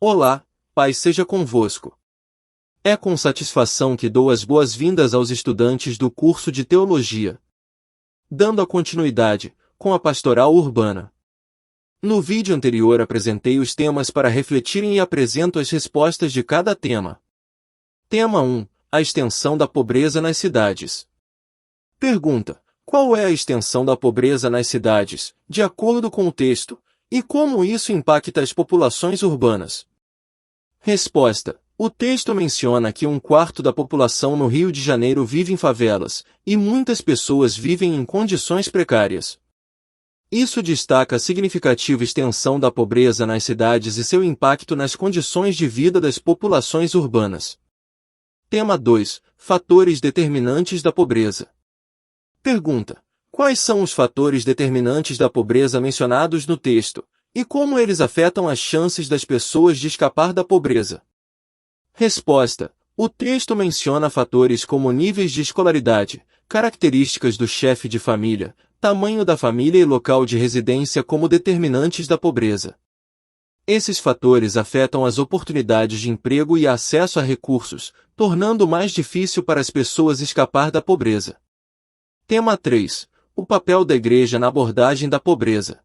Olá, paz seja convosco. É com satisfação que dou as boas-vindas aos estudantes do curso de Teologia. Dando a continuidade, com a pastoral urbana. No vídeo anterior apresentei os temas para refletirem e apresento as respostas de cada tema. Tema 1. A extensão da pobreza nas cidades. Pergunta: qual é a extensão da pobreza nas cidades, de acordo com o texto, e como isso impacta as populações urbanas? Resposta: o texto menciona que 1/4 da população no Rio de Janeiro vive em favelas, e muitas pessoas vivem em condições precárias. Isso destaca a significativa extensão da pobreza nas cidades e seu impacto nas condições de vida das populações urbanas. Tema 2. Fatores determinantes da pobreza. Pergunta: quais são os fatores determinantes da pobreza mencionados no texto, e como eles afetam as chances das pessoas de escapar da pobreza? Resposta: o texto menciona fatores como níveis de escolaridade, características do chefe de família, tamanho da família e local de residência como determinantes da pobreza. Esses fatores afetam as oportunidades de emprego e acesso a recursos, tornando mais difícil para as pessoas escapar da pobreza. Tema 3. O papel da Igreja na abordagem da pobreza.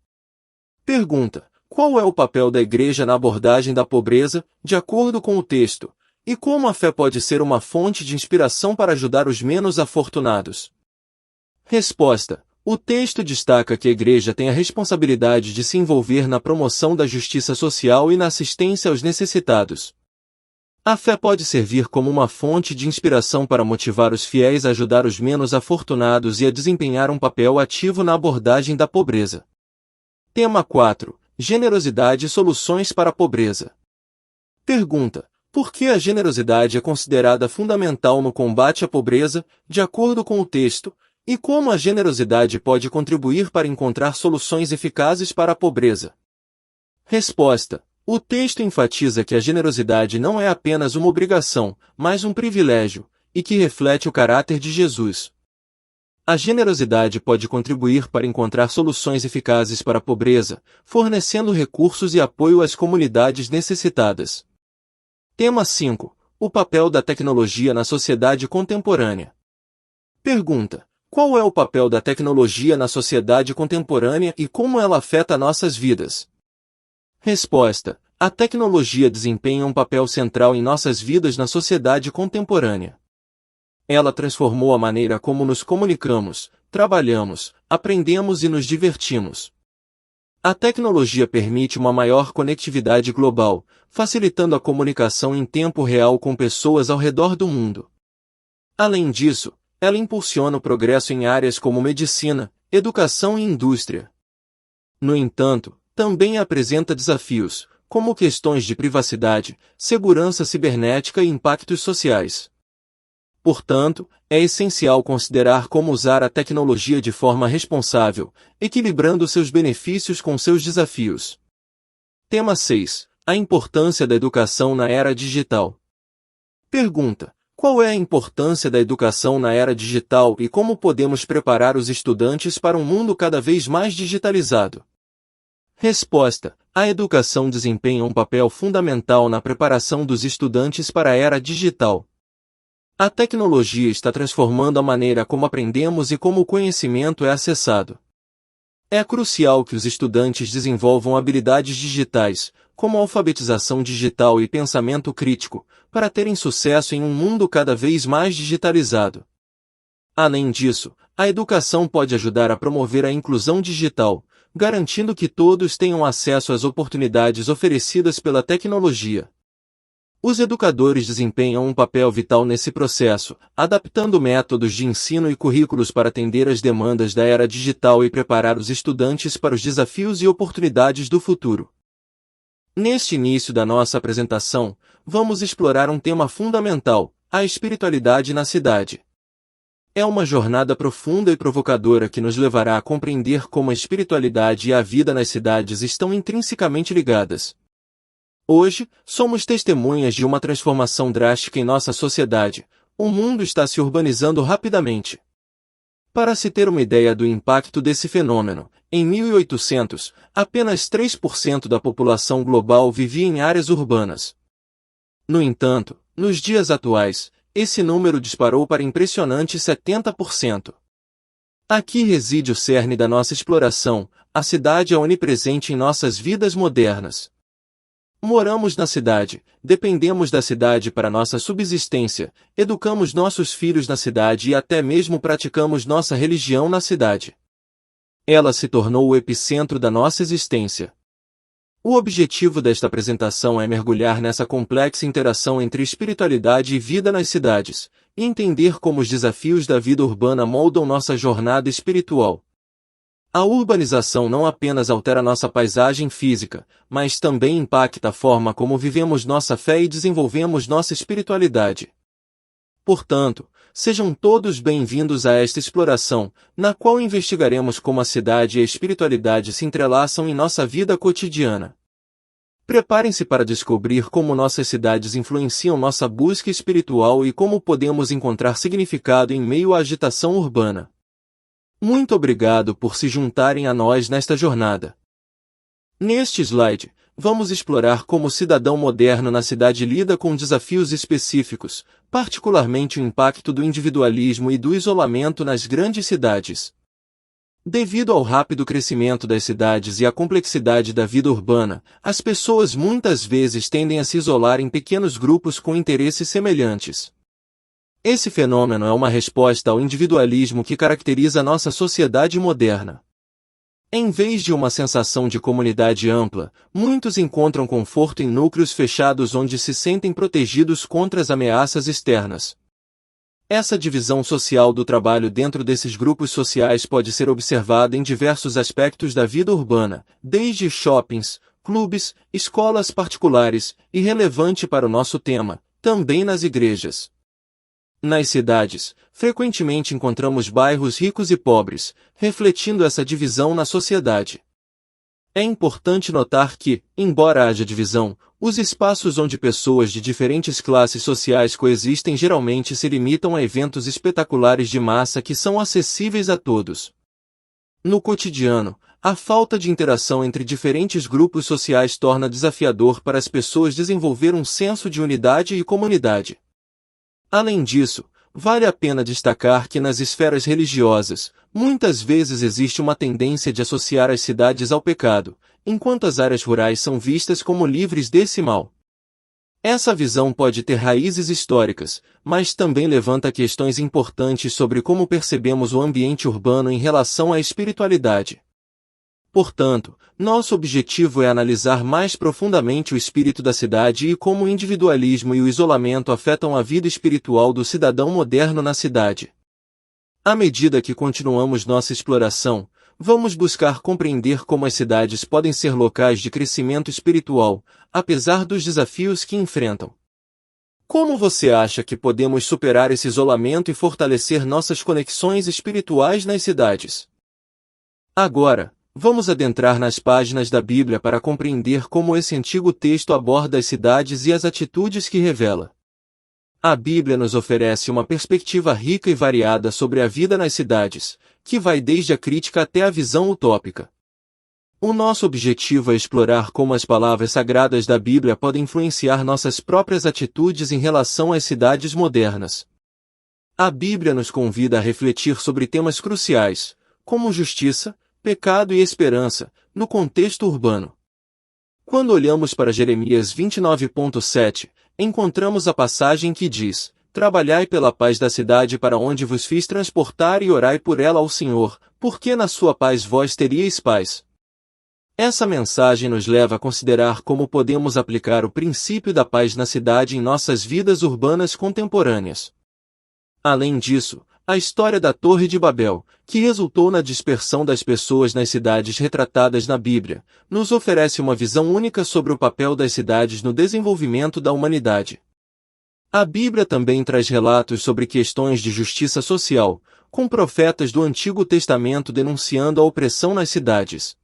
Pergunta: qual é o papel da Igreja na abordagem da pobreza, de acordo com o texto, e como a fé pode ser uma fonte de inspiração para ajudar os menos afortunados? Resposta: o texto destaca que a Igreja tem a responsabilidade de se envolver na promoção da justiça social e na assistência aos necessitados. A fé pode servir como uma fonte de inspiração para motivar os fiéis a ajudar os menos afortunados e a desempenhar um papel ativo na abordagem da pobreza. Tema 4. Generosidade e soluções para a pobreza. Pergunta: por que a generosidade é considerada fundamental no combate à pobreza, de acordo com o texto, e como a generosidade pode contribuir para encontrar soluções eficazes para a pobreza? Resposta: o texto enfatiza que a generosidade não é apenas uma obrigação, mas um privilégio, e que reflete o caráter de Jesus. A generosidade pode contribuir para encontrar soluções eficazes para a pobreza, fornecendo recursos e apoio às comunidades necessitadas. Tema 5. O papel da tecnologia na sociedade contemporânea. Pergunta: qual é o papel da tecnologia na sociedade contemporânea e como ela afeta nossas vidas? Resposta: a tecnologia desempenha um papel central em nossas vidas na sociedade contemporânea. Ela transformou a maneira como nos comunicamos, trabalhamos, aprendemos e nos divertimos. A tecnologia permite uma maior conectividade global, facilitando a comunicação em tempo real com pessoas ao redor do mundo. Além disso, ela impulsiona o progresso em áreas como medicina, educação e indústria. No entanto, também apresenta desafios, como questões de privacidade, segurança cibernética e impactos sociais. Portanto, é essencial considerar como usar a tecnologia de forma responsável, equilibrando seus benefícios com seus desafios. Tema 6. A importância da educação na era digital. Pergunta: qual é a importância da educação na era digital e como podemos preparar os estudantes para um mundo cada vez mais digitalizado? Resposta: a educação desempenha um papel fundamental na preparação dos estudantes para a era digital. A tecnologia está transformando a maneira como aprendemos e como o conhecimento é acessado. É crucial que os estudantes desenvolvam habilidades digitais, como alfabetização digital e pensamento crítico, para terem sucesso em um mundo cada vez mais digitalizado. Além disso, a educação pode ajudar a promover a inclusão digital, garantindo que todos tenham acesso às oportunidades oferecidas pela tecnologia. Os educadores desempenham um papel vital nesse processo, adaptando métodos de ensino e currículos para atender às demandas da era digital e preparar os estudantes para os desafios e oportunidades do futuro. Neste início da nossa apresentação, vamos explorar um tema fundamental: a espiritualidade na cidade. É uma jornada profunda e provocadora que nos levará a compreender como a espiritualidade e a vida nas cidades estão intrinsecamente ligadas. Hoje, somos testemunhas de uma transformação drástica em nossa sociedade. O mundo está se urbanizando rapidamente. Para se ter uma ideia do impacto desse fenômeno, Em 1800, apenas 3% da população global vivia em áreas urbanas. No entanto, nos dias atuais, esse número disparou para impressionantes 70%. Aqui reside o cerne da nossa exploração. A cidade é onipresente em nossas vidas modernas. Moramos na cidade, dependemos da cidade para nossa subsistência, educamos nossos filhos na cidade e até mesmo praticamos nossa religião na cidade. Ela se tornou o epicentro da nossa existência. O objetivo desta apresentação é mergulhar nessa complexa interação entre espiritualidade e vida nas cidades, e entender como os desafios da vida urbana moldam nossa jornada espiritual. A urbanização não apenas altera nossa paisagem física, mas também impacta a forma como vivemos nossa fé e desenvolvemos nossa espiritualidade. Portanto, sejam todos bem-vindos a esta exploração, na qual investigaremos como a cidade e a espiritualidade se entrelaçam em nossa vida cotidiana. Preparem-se para descobrir como nossas cidades influenciam nossa busca espiritual e como podemos encontrar significado em meio à agitação urbana. Muito obrigado por se juntarem a nós nesta jornada. Neste slide, vamos explorar como o cidadão moderno na cidade lida com desafios específicos, particularmente o impacto do individualismo e do isolamento nas grandes cidades. Devido ao rápido crescimento das cidades e à complexidade da vida urbana, as pessoas muitas vezes tendem a se isolar em pequenos grupos com interesses semelhantes. Esse fenômeno é uma resposta ao individualismo que caracteriza nossa sociedade moderna. Em vez de uma sensação de comunidade ampla, muitos encontram conforto em núcleos fechados onde se sentem protegidos contra as ameaças externas. Essa divisão social do trabalho dentro desses grupos sociais pode ser observada em diversos aspectos da vida urbana, desde shoppings, clubes, escolas particulares, e relevante para o nosso tema, também nas igrejas. Nas cidades, frequentemente encontramos bairros ricos e pobres, refletindo essa divisão na sociedade. É importante notar que, embora haja divisão, os espaços onde pessoas de diferentes classes sociais coexistem geralmente se limitam a eventos espetaculares de massa que são acessíveis a todos. No cotidiano, a falta de interação entre diferentes grupos sociais torna desafiador para as pessoas desenvolver um senso de unidade e comunidade. Além disso, vale a pena destacar que nas esferas religiosas, muitas vezes existe uma tendência de associar as cidades ao pecado, enquanto as áreas rurais são vistas como livres desse mal. Essa visão pode ter raízes históricas, mas também levanta questões importantes sobre como percebemos o ambiente urbano em relação à espiritualidade. Portanto, nosso objetivo é analisar mais profundamente o espírito da cidade e como o individualismo e o isolamento afetam a vida espiritual do cidadão moderno na cidade. À medida que continuamos nossa exploração, vamos buscar compreender como as cidades podem ser locais de crescimento espiritual, apesar dos desafios que enfrentam. Como você acha que podemos superar esse isolamento e fortalecer nossas conexões espirituais nas cidades? Agora, vamos adentrar nas páginas da Bíblia para compreender como esse antigo texto aborda as cidades e as atitudes que revela. A Bíblia nos oferece uma perspectiva rica e variada sobre a vida nas cidades, que vai desde a crítica até a visão utópica. O nosso objetivo é explorar como as palavras sagradas da Bíblia podem influenciar nossas próprias atitudes em relação às cidades modernas. A Bíblia nos convida a refletir sobre temas cruciais, como justiça, pecado e esperança, no contexto urbano. Quando olhamos para Jeremias 29.7, encontramos a passagem que diz: Trabalhai pela paz da cidade para onde vos fiz transportar e orai por ela ao Senhor, porque na sua paz vós teríeis paz. Essa mensagem nos leva a considerar como podemos aplicar o princípio da paz na cidade em nossas vidas urbanas contemporâneas. Além disso, a história da Torre de Babel, que resultou na dispersão das pessoas nas cidades retratadas na Bíblia, nos oferece uma visão única sobre o papel das cidades no desenvolvimento da humanidade. A Bíblia também traz relatos sobre questões de justiça social, com profetas do Antigo Testamento denunciando a opressão nas cidades.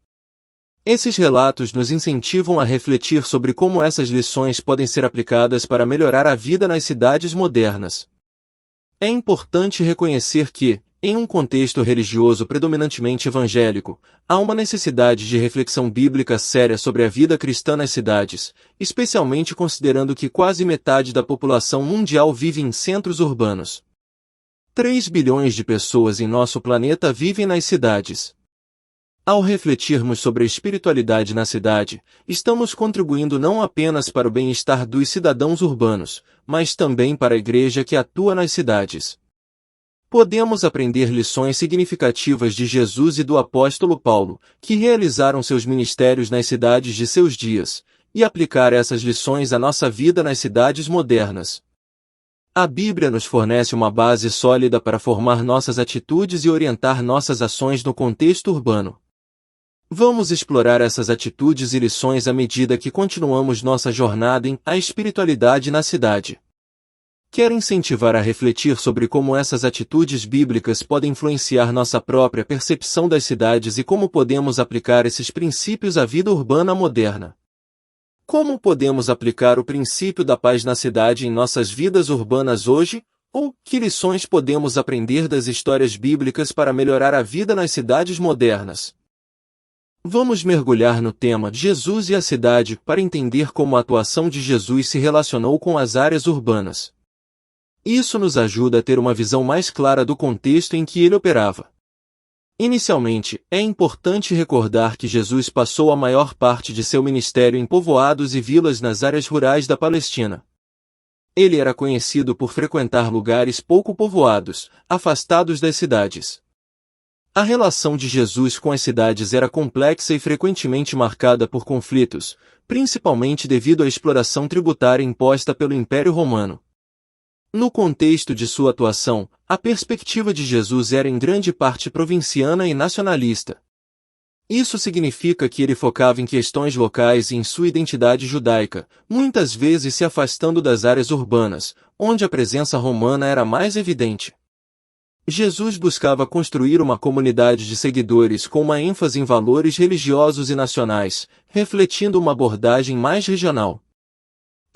Esses relatos nos incentivam a refletir sobre como essas lições podem ser aplicadas para melhorar a vida nas cidades modernas. É importante reconhecer que, Em um contexto religioso predominantemente evangélico, há uma necessidade de reflexão bíblica séria sobre a vida cristã nas cidades, especialmente considerando que quase metade da população mundial vive em centros urbanos. 3 bilhões de pessoas em nosso planeta vivem nas cidades. Ao refletirmos sobre a espiritualidade na cidade, estamos contribuindo não apenas para o bem-estar dos cidadãos urbanos, mas também para a igreja que atua nas cidades. Podemos aprender lições significativas de Jesus e do apóstolo Paulo, que realizaram seus ministérios nas cidades de seus dias, e aplicar essas lições à nossa vida nas cidades modernas. A Bíblia nos fornece uma base sólida para formar nossas atitudes e orientar nossas ações no contexto urbano. Vamos explorar essas atitudes e lições à medida que continuamos nossa jornada em A Espiritualidade na Cidade. Quero incentivar a refletir sobre como essas atitudes bíblicas podem influenciar nossa própria percepção das cidades e como podemos aplicar esses princípios à vida urbana moderna. Como podemos aplicar o princípio da paz na cidade em nossas vidas urbanas hoje? Ou que lições podemos aprender das histórias bíblicas para melhorar a vida nas cidades modernas? Vamos mergulhar no tema Jesus e a cidade para entender como a atuação de Jesus se relacionou com as áreas urbanas. Isso nos ajuda a ter uma visão mais clara do contexto em que ele operava. Inicialmente, é importante recordar que Jesus passou a maior parte de seu ministério em povoados e vilas nas áreas rurais da Palestina. Ele era conhecido por frequentar lugares pouco povoados, afastados das cidades. A relação de Jesus com as cidades era complexa e frequentemente marcada por conflitos, principalmente devido à exploração tributária imposta pelo Império Romano. No contexto de sua atuação, a perspectiva de Jesus era em grande parte provinciana e nacionalista. Isso significa que ele focava em questões locais e em sua identidade judaica, muitas vezes se afastando das áreas urbanas, onde a presença romana era mais evidente. Jesus buscava construir uma comunidade de seguidores com uma ênfase em valores religiosos e nacionais, refletindo uma abordagem mais regional.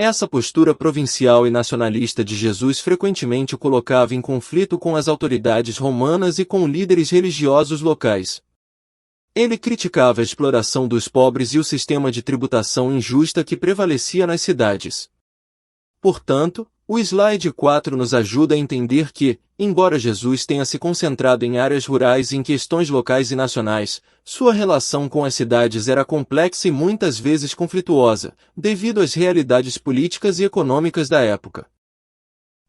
Essa postura provincial e nacionalista de Jesus frequentemente o colocava em conflito com as autoridades romanas e com líderes religiosos locais. Ele criticava a exploração dos pobres e o sistema de tributação injusta que prevalecia nas cidades. Portanto, o slide 4 nos ajuda a entender que, embora Jesus tenha se concentrado em áreas rurais e em questões locais e nacionais, sua relação com as cidades era complexa e muitas vezes conflituosa, devido às realidades políticas e econômicas da época.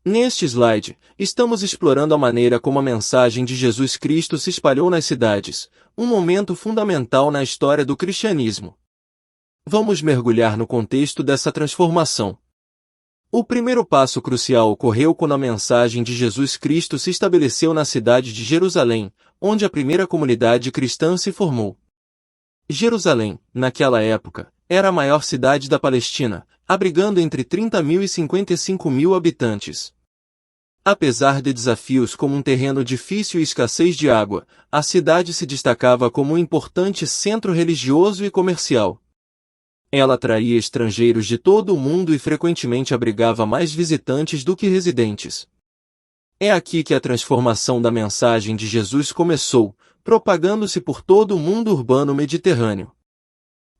Neste slide, estamos explorando a maneira como a mensagem de Jesus Cristo se espalhou nas cidades, um momento fundamental na história do cristianismo. Vamos mergulhar no contexto dessa transformação. O primeiro passo crucial ocorreu quando a mensagem de Jesus Cristo se estabeleceu na cidade de Jerusalém, onde a primeira comunidade cristã se formou. Jerusalém, naquela época, era a maior cidade da Palestina, abrigando entre 30.000 e 55.000 habitantes. Apesar de desafios como um terreno difícil e escassez de água, a cidade se destacava como um importante centro religioso e comercial. Ela atraía estrangeiros de todo o mundo e frequentemente abrigava mais visitantes do que residentes. É aqui que a transformação da mensagem de Jesus começou, propagando-se por todo o mundo urbano mediterrâneo.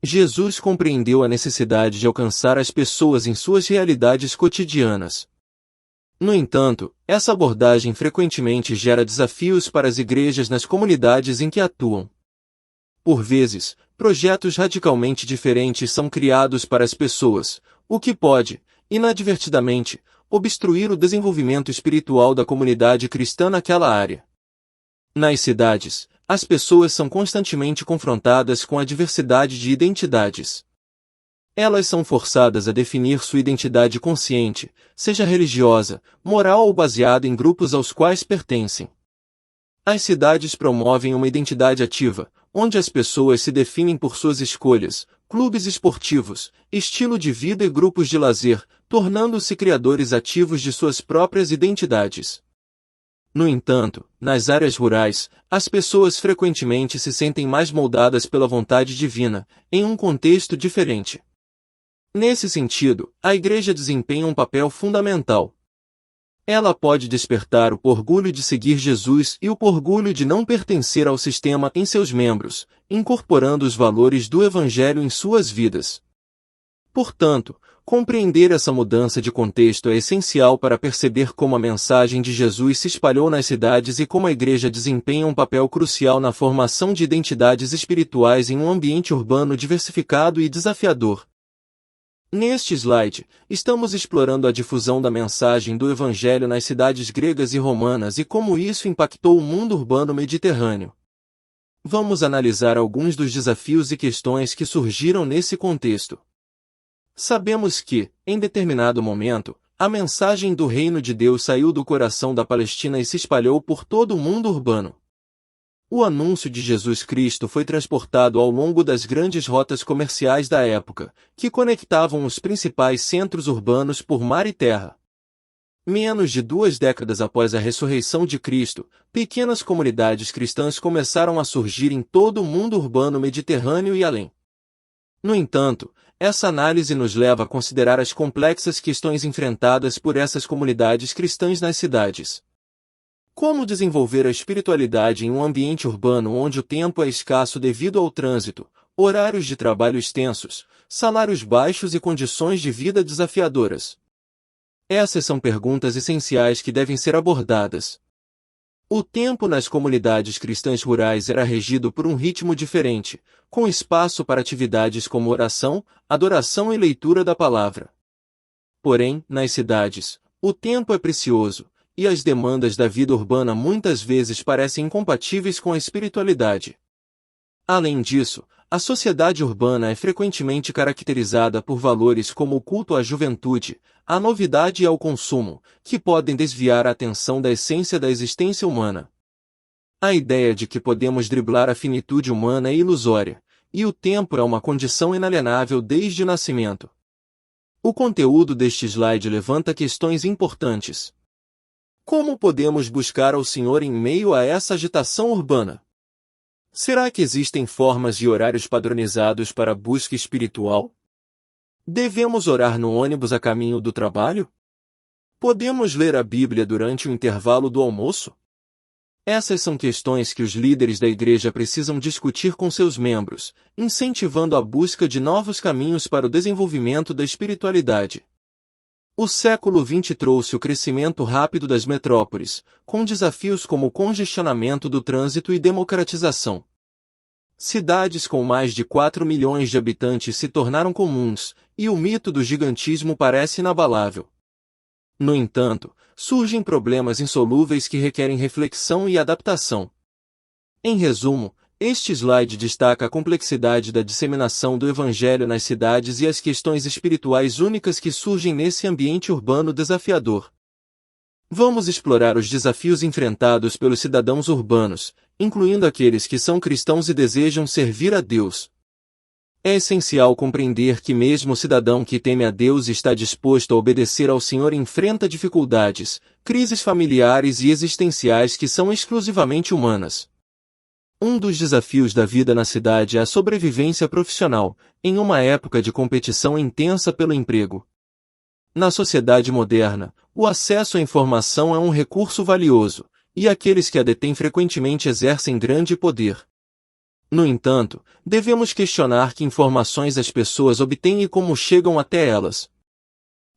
Jesus compreendeu a necessidade de alcançar as pessoas em suas realidades cotidianas. No entanto, essa abordagem frequentemente gera desafios para as igrejas nas comunidades em que atuam. Por vezes, projetos radicalmente diferentes são criados para as pessoas, o que pode, inadvertidamente, obstruir o desenvolvimento espiritual da comunidade cristã naquela área. Nas cidades, as pessoas são constantemente confrontadas com a diversidade de identidades. Elas são forçadas a definir sua identidade consciente, seja religiosa, moral ou baseada em grupos aos quais pertencem. As cidades promovem uma identidade ativa, onde as pessoas se definem por suas escolhas, clubes esportivos, estilo de vida e grupos de lazer, tornando-se criadores ativos de suas próprias identidades. No entanto, nas áreas rurais, as pessoas frequentemente se sentem mais moldadas pela vontade divina, em um contexto diferente. Nesse sentido, a Igreja desempenha um papel fundamental. Ela pode despertar o orgulho de seguir Jesus e o orgulho de não pertencer ao sistema em seus membros, incorporando os valores do Evangelho em suas vidas. Portanto, compreender essa mudança de contexto é essencial para perceber como a mensagem de Jesus se espalhou nas cidades e como a Igreja desempenha um papel crucial na formação de identidades espirituais em um ambiente urbano diversificado e desafiador. Neste slide, estamos explorando a difusão da mensagem do Evangelho nas cidades gregas e romanas e como isso impactou o mundo urbano mediterrâneo. Vamos analisar alguns dos desafios e questões que surgiram nesse contexto. Sabemos que, em determinado momento, a mensagem do Reino de Deus saiu do coração da Palestina e se espalhou por todo o mundo urbano. O anúncio de Jesus Cristo foi transportado ao longo das grandes rotas comerciais da época, que conectavam os principais centros urbanos por mar e terra. Menos de 2 décadas após a ressurreição de Cristo, pequenas comunidades cristãs começaram a surgir em todo o mundo urbano mediterrâneo e além. No entanto, essa análise nos leva a considerar as complexas questões enfrentadas por essas comunidades cristãs nas cidades. Como desenvolver a espiritualidade em um ambiente urbano onde o tempo é escasso devido ao trânsito, horários de trabalho extensos, salários baixos e condições de vida desafiadoras? Essas são perguntas essenciais que devem ser abordadas. O tempo nas comunidades cristãs rurais era regido por um ritmo diferente, com espaço para atividades como oração, adoração e leitura da palavra. Porém, nas cidades, o tempo é precioso, e as demandas da vida urbana muitas vezes parecem incompatíveis com a espiritualidade. Além disso, a sociedade urbana é frequentemente caracterizada por valores como o culto à juventude, à novidade e ao consumo, que podem desviar a atenção da essência da existência humana. A ideia de que podemos driblar a finitude humana é ilusória, e o tempo é uma condição inalienável desde o nascimento. O conteúdo deste slide levanta questões importantes. Como podemos buscar ao Senhor em meio a essa agitação urbana? Será que existem formas e horários padronizados para a busca espiritual? Devemos orar no ônibus a caminho do trabalho? Podemos ler a Bíblia durante o intervalo do almoço? Essas são questões que os líderes da igreja precisam discutir com seus membros, incentivando a busca de novos caminhos para o desenvolvimento da espiritualidade. O século XX trouxe o crescimento rápido das metrópoles, com desafios como o congestionamento do trânsito e democratização. Cidades com mais de 4 milhões de habitantes se tornaram comuns, e o mito do gigantismo parece inabalável. No entanto, surgem problemas insolúveis que requerem reflexão e adaptação. Em resumo, este slide destaca a complexidade da disseminação do Evangelho nas cidades e as questões espirituais únicas que surgem nesse ambiente urbano desafiador. Vamos explorar os desafios enfrentados pelos cidadãos urbanos, incluindo aqueles que são cristãos e desejam servir a Deus. É essencial compreender que mesmo o cidadão que teme a Deus e está disposto a obedecer ao Senhor enfrenta dificuldades, crises familiares e existenciais que são exclusivamente humanas. Um dos desafios da vida na cidade é a sobrevivência profissional, em uma época de competição intensa pelo emprego. Na sociedade moderna, o acesso à informação é um recurso valioso, e aqueles que a detêm frequentemente exercem grande poder. No entanto, devemos questionar que informações as pessoas obtêm e como chegam até elas.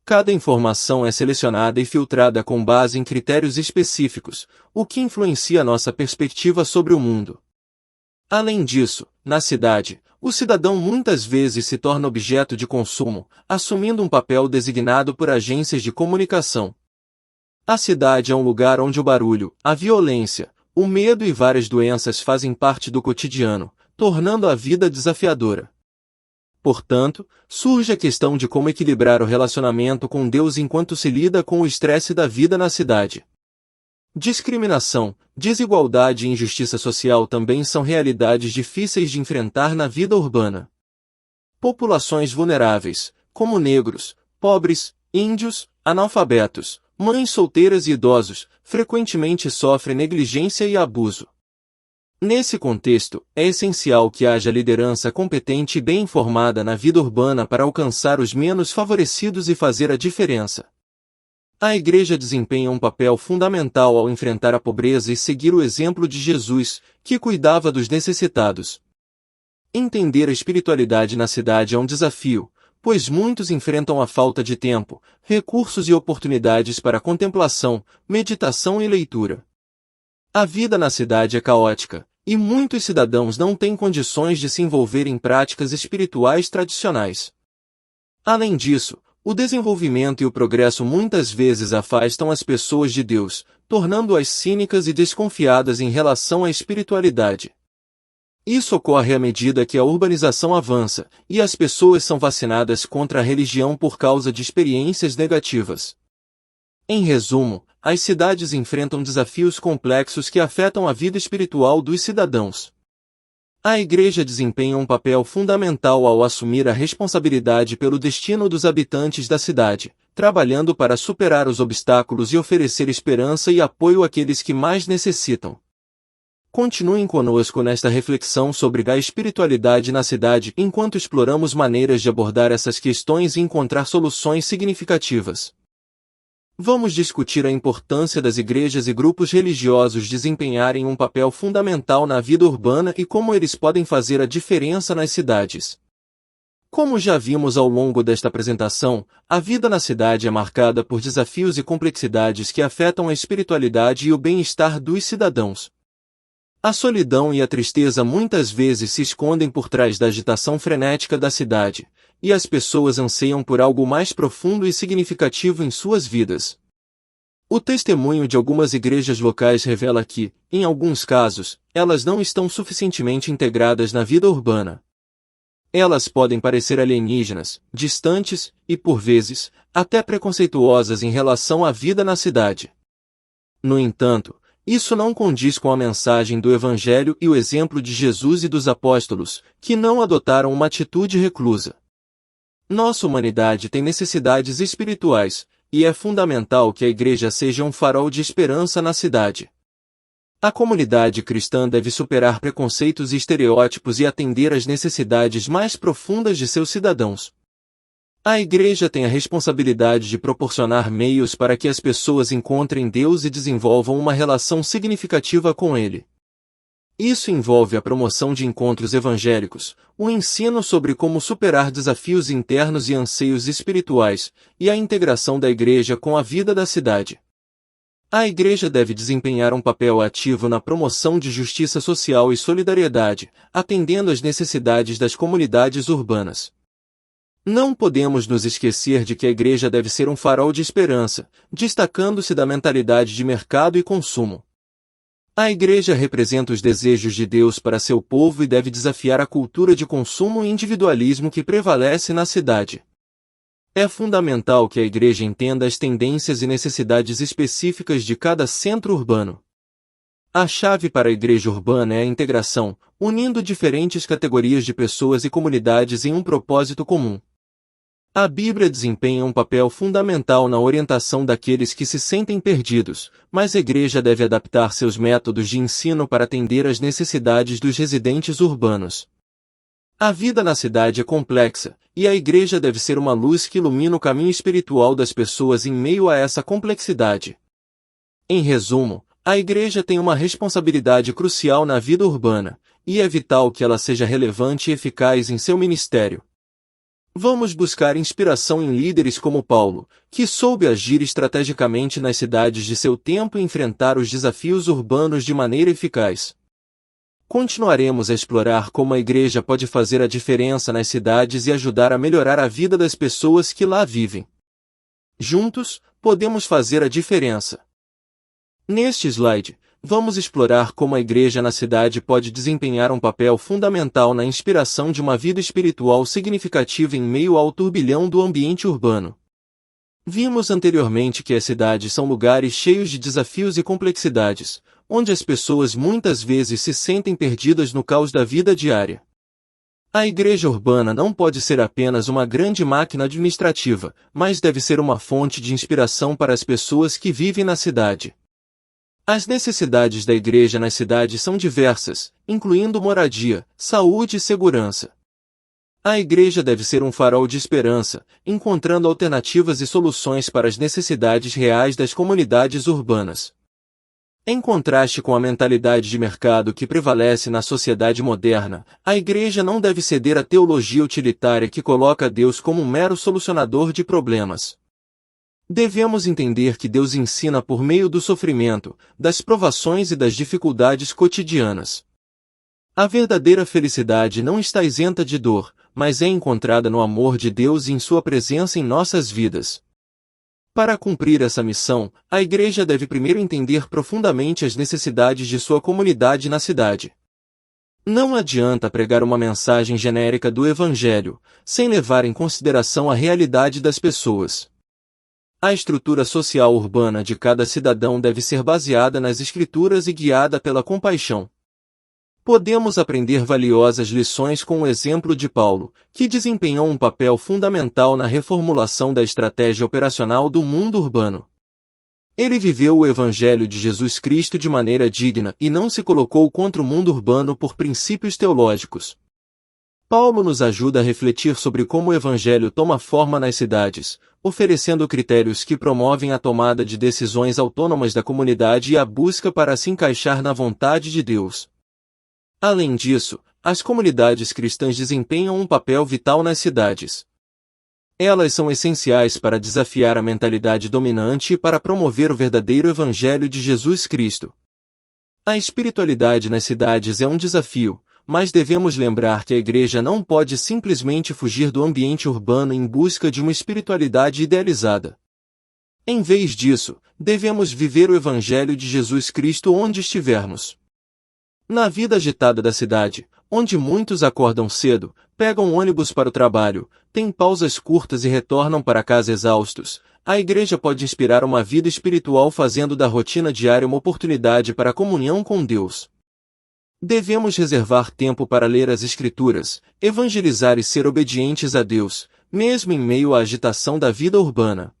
Cada informação é selecionada e filtrada com base em critérios específicos, o que influencia nossa perspectiva sobre o mundo. Além disso, na cidade, o cidadão muitas vezes se torna objeto de consumo, assumindo um papel designado por agências de comunicação. A cidade é um lugar onde o barulho, a violência, o medo e várias doenças fazem parte do cotidiano, tornando a vida desafiadora. Portanto, surge a questão de como equilibrar o relacionamento com Deus enquanto se lida com o estresse da vida na cidade. Discriminação, desigualdade e injustiça social também são realidades difíceis de enfrentar na vida urbana. Populações vulneráveis, como negros, pobres, índios, analfabetos, mães solteiras e idosos, frequentemente sofrem negligência e abuso. Nesse contexto, é essencial que haja liderança competente e bem informada na vida urbana para alcançar os menos favorecidos e fazer a diferença. A Igreja desempenha um papel fundamental ao enfrentar a pobreza e seguir o exemplo de Jesus, que cuidava dos necessitados. Entender a espiritualidade na cidade é um desafio, pois muitos enfrentam a falta de tempo, recursos e oportunidades para contemplação, meditação e leitura. A vida na cidade é caótica, e muitos cidadãos não têm condições de se envolver em práticas espirituais tradicionais. Além disso, o desenvolvimento e o progresso muitas vezes afastam as pessoas de Deus, tornando-as cínicas e desconfiadas em relação à espiritualidade. Isso ocorre à medida que a urbanização avança, e as pessoas são vacinadas contra a religião por causa de experiências negativas. Em resumo, as cidades enfrentam desafios complexos que afetam a vida espiritual dos cidadãos. A Igreja desempenha um papel fundamental ao assumir a responsabilidade pelo destino dos habitantes da cidade, trabalhando para superar os obstáculos e oferecer esperança e apoio àqueles que mais necessitam. Continuem conosco nesta reflexão sobre a espiritualidade na cidade enquanto exploramos maneiras de abordar essas questões e encontrar soluções significativas. Vamos discutir a importância das igrejas e grupos religiosos desempenharem um papel fundamental na vida urbana e como eles podem fazer a diferença nas cidades. Como já vimos ao longo desta apresentação, a vida na cidade é marcada por desafios e complexidades que afetam a espiritualidade e o bem-estar dos cidadãos. A solidão e a tristeza muitas vezes se escondem por trás da agitação frenética da cidade, e as pessoas anseiam por algo mais profundo e significativo em suas vidas. O testemunho de algumas igrejas locais revela que, em alguns casos, elas não estão suficientemente integradas na vida urbana. Elas podem parecer alienígenas, distantes e, por vezes, até preconceituosas em relação à vida na cidade. No entanto, isso não condiz com a mensagem do Evangelho e o exemplo de Jesus e dos apóstolos, que não adotaram uma atitude reclusa. Nossa humanidade tem necessidades espirituais, e é fundamental que a Igreja seja um farol de esperança na cidade. A comunidade cristã deve superar preconceitos e estereótipos e atender às necessidades mais profundas de seus cidadãos. A Igreja tem a responsabilidade de proporcionar meios para que as pessoas encontrem Deus e desenvolvam uma relação significativa com Ele. Isso envolve a promoção de encontros evangélicos, o ensino sobre como superar desafios internos e anseios espirituais, e a integração da Igreja com a vida da cidade. A Igreja deve desempenhar um papel ativo na promoção de justiça social e solidariedade, atendendo às necessidades das comunidades urbanas. Não podemos nos esquecer de que a Igreja deve ser um farol de esperança, destacando-se da mentalidade de mercado e consumo. A Igreja representa os desejos de Deus para seu povo e deve desafiar a cultura de consumo e individualismo que prevalece na cidade. É fundamental que a Igreja entenda as tendências e necessidades específicas de cada centro urbano. A chave para a Igreja urbana é a integração, unindo diferentes categorias de pessoas e comunidades em um propósito comum. A Bíblia desempenha um papel fundamental na orientação daqueles que se sentem perdidos, mas a Igreja deve adaptar seus métodos de ensino para atender às necessidades dos residentes urbanos. A vida na cidade é complexa, e a Igreja deve ser uma luz que ilumina o caminho espiritual das pessoas em meio a essa complexidade. Em resumo, a Igreja tem uma responsabilidade crucial na vida urbana, e é vital que ela seja relevante e eficaz em seu ministério. Vamos buscar inspiração em líderes como Paulo, que soube agir estrategicamente nas cidades de seu tempo e enfrentar os desafios urbanos de maneira eficaz. Continuaremos a explorar como a Igreja pode fazer a diferença nas cidades e ajudar a melhorar a vida das pessoas que lá vivem. Juntos, podemos fazer a diferença. Neste slide, vamos explorar como a Igreja na cidade pode desempenhar um papel fundamental na inspiração de uma vida espiritual significativa em meio ao turbilhão do ambiente urbano. Vimos anteriormente que as cidades são lugares cheios de desafios e complexidades, onde as pessoas muitas vezes se sentem perdidas no caos da vida diária. A Igreja urbana não pode ser apenas uma grande máquina administrativa, mas deve ser uma fonte de inspiração para as pessoas que vivem na cidade. As necessidades da Igreja nas cidades são diversas, incluindo moradia, saúde e segurança. A igreja deve ser um farol de esperança, encontrando alternativas e soluções para as necessidades reais das comunidades urbanas. Em contraste com a mentalidade de mercado que prevalece na sociedade moderna, a igreja não deve ceder à teologia utilitária que coloca Deus como um mero solucionador de problemas. Devemos entender que Deus ensina por meio do sofrimento, das provações e das dificuldades cotidianas. A verdadeira felicidade não está isenta de dor, mas é encontrada no amor de Deus e em sua presença em nossas vidas. Para cumprir essa missão, a igreja deve primeiro entender profundamente as necessidades de sua comunidade na cidade. Não adianta pregar uma mensagem genérica do Evangelho, sem levar em consideração a realidade das pessoas. A estrutura social urbana de cada cidadão deve ser baseada nas Escrituras e guiada pela compaixão. Podemos aprender valiosas lições com o exemplo de Paulo, que desempenhou um papel fundamental na reformulação da estratégia operacional do mundo urbano. Ele viveu o Evangelho de Jesus Cristo de maneira digna e não se colocou contra o mundo urbano por princípios teológicos. Paulo nos ajuda a refletir sobre como o Evangelho toma forma nas cidades, oferecendo critérios que promovem a tomada de decisões autônomas da comunidade e a busca para se encaixar na vontade de Deus. Além disso, as comunidades cristãs desempenham um papel vital nas cidades. Elas são essenciais para desafiar a mentalidade dominante e para promover o verdadeiro Evangelho de Jesus Cristo. A espiritualidade nas cidades é um desafio, mas devemos lembrar que a igreja não pode simplesmente fugir do ambiente urbano em busca de uma espiritualidade idealizada. Em vez disso, devemos viver o Evangelho de Jesus Cristo onde estivermos. Na vida agitada da cidade, onde muitos acordam cedo, pegam ônibus para o trabalho, têm pausas curtas e retornam para casa exaustos, a igreja pode inspirar uma vida espiritual fazendo da rotina diária uma oportunidade para a comunhão com Deus. Devemos reservar tempo para ler as Escrituras, evangelizar e ser obedientes a Deus, mesmo em meio à agitação da vida urbana.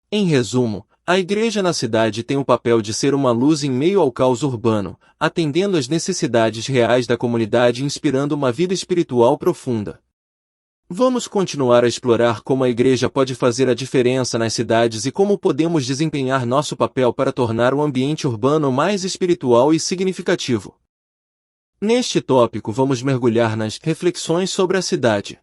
Em resumo, a igreja na cidade tem o papel de ser uma luz em meio ao caos urbano, atendendo às necessidades reais da comunidade e inspirando uma vida espiritual profunda. Vamos continuar a explorar como a igreja pode fazer a diferença nas cidades e como podemos desempenhar nosso papel para tornar o ambiente urbano mais espiritual e significativo. Neste tópico vamos mergulhar nas reflexões sobre a cidade.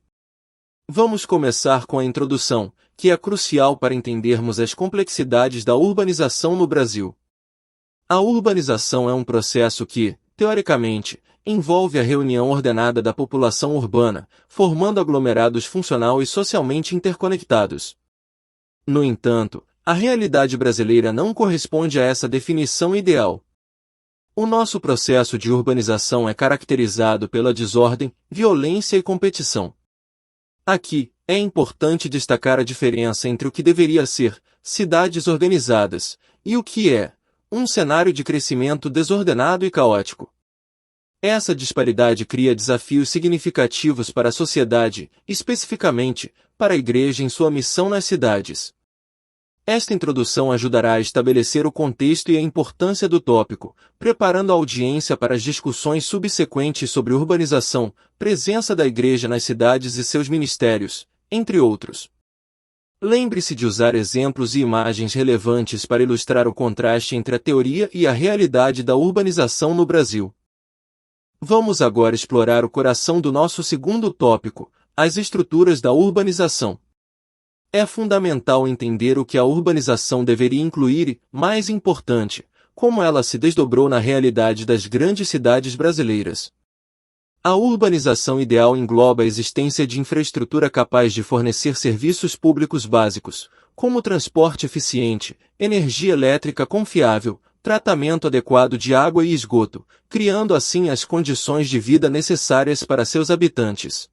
Vamos começar com a introdução, que é crucial para entendermos as complexidades da urbanização no Brasil. A urbanização é um processo que, teoricamente, envolve a reunião ordenada da população urbana, formando aglomerados funcional e socialmente interconectados. No entanto, a realidade brasileira não corresponde a essa definição ideal. O nosso processo de urbanização é caracterizado pela desordem, violência e competição. Aqui, é importante destacar a diferença entre o que deveria ser cidades organizadas e o que é um cenário de crescimento desordenado e caótico. Essa disparidade cria desafios significativos para a sociedade, especificamente para a igreja em sua missão nas cidades. Esta introdução ajudará a estabelecer o contexto e a importância do tópico, preparando a audiência para as discussões subsequentes sobre urbanização, presença da igreja nas cidades e seus ministérios, entre outros. Lembre-se de usar exemplos e imagens relevantes para ilustrar o contraste entre a teoria e a realidade da urbanização no Brasil. Vamos agora explorar o coração do nosso segundo tópico, as estruturas da urbanização. É fundamental entender o que a urbanização deveria incluir e, mais importante, como ela se desdobrou na realidade das grandes cidades brasileiras. A urbanização ideal engloba a existência de infraestrutura capaz de fornecer serviços públicos básicos, como transporte eficiente, energia elétrica confiável, tratamento adequado de água e esgoto, criando assim as condições de vida necessárias para seus habitantes.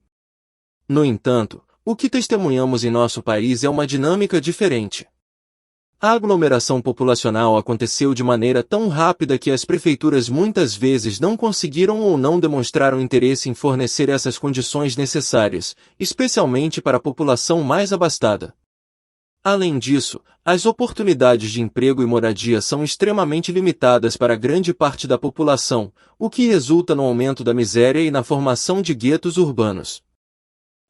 No entanto, o que testemunhamos em nosso país é uma dinâmica diferente. A aglomeração populacional aconteceu de maneira tão rápida que as prefeituras muitas vezes não conseguiram ou não demonstraram interesse em fornecer essas condições necessárias, especialmente para a população mais abastada. Além disso, as oportunidades de emprego e moradia são extremamente limitadas para grande parte da população, o que resulta no aumento da miséria e na formação de guetos urbanos.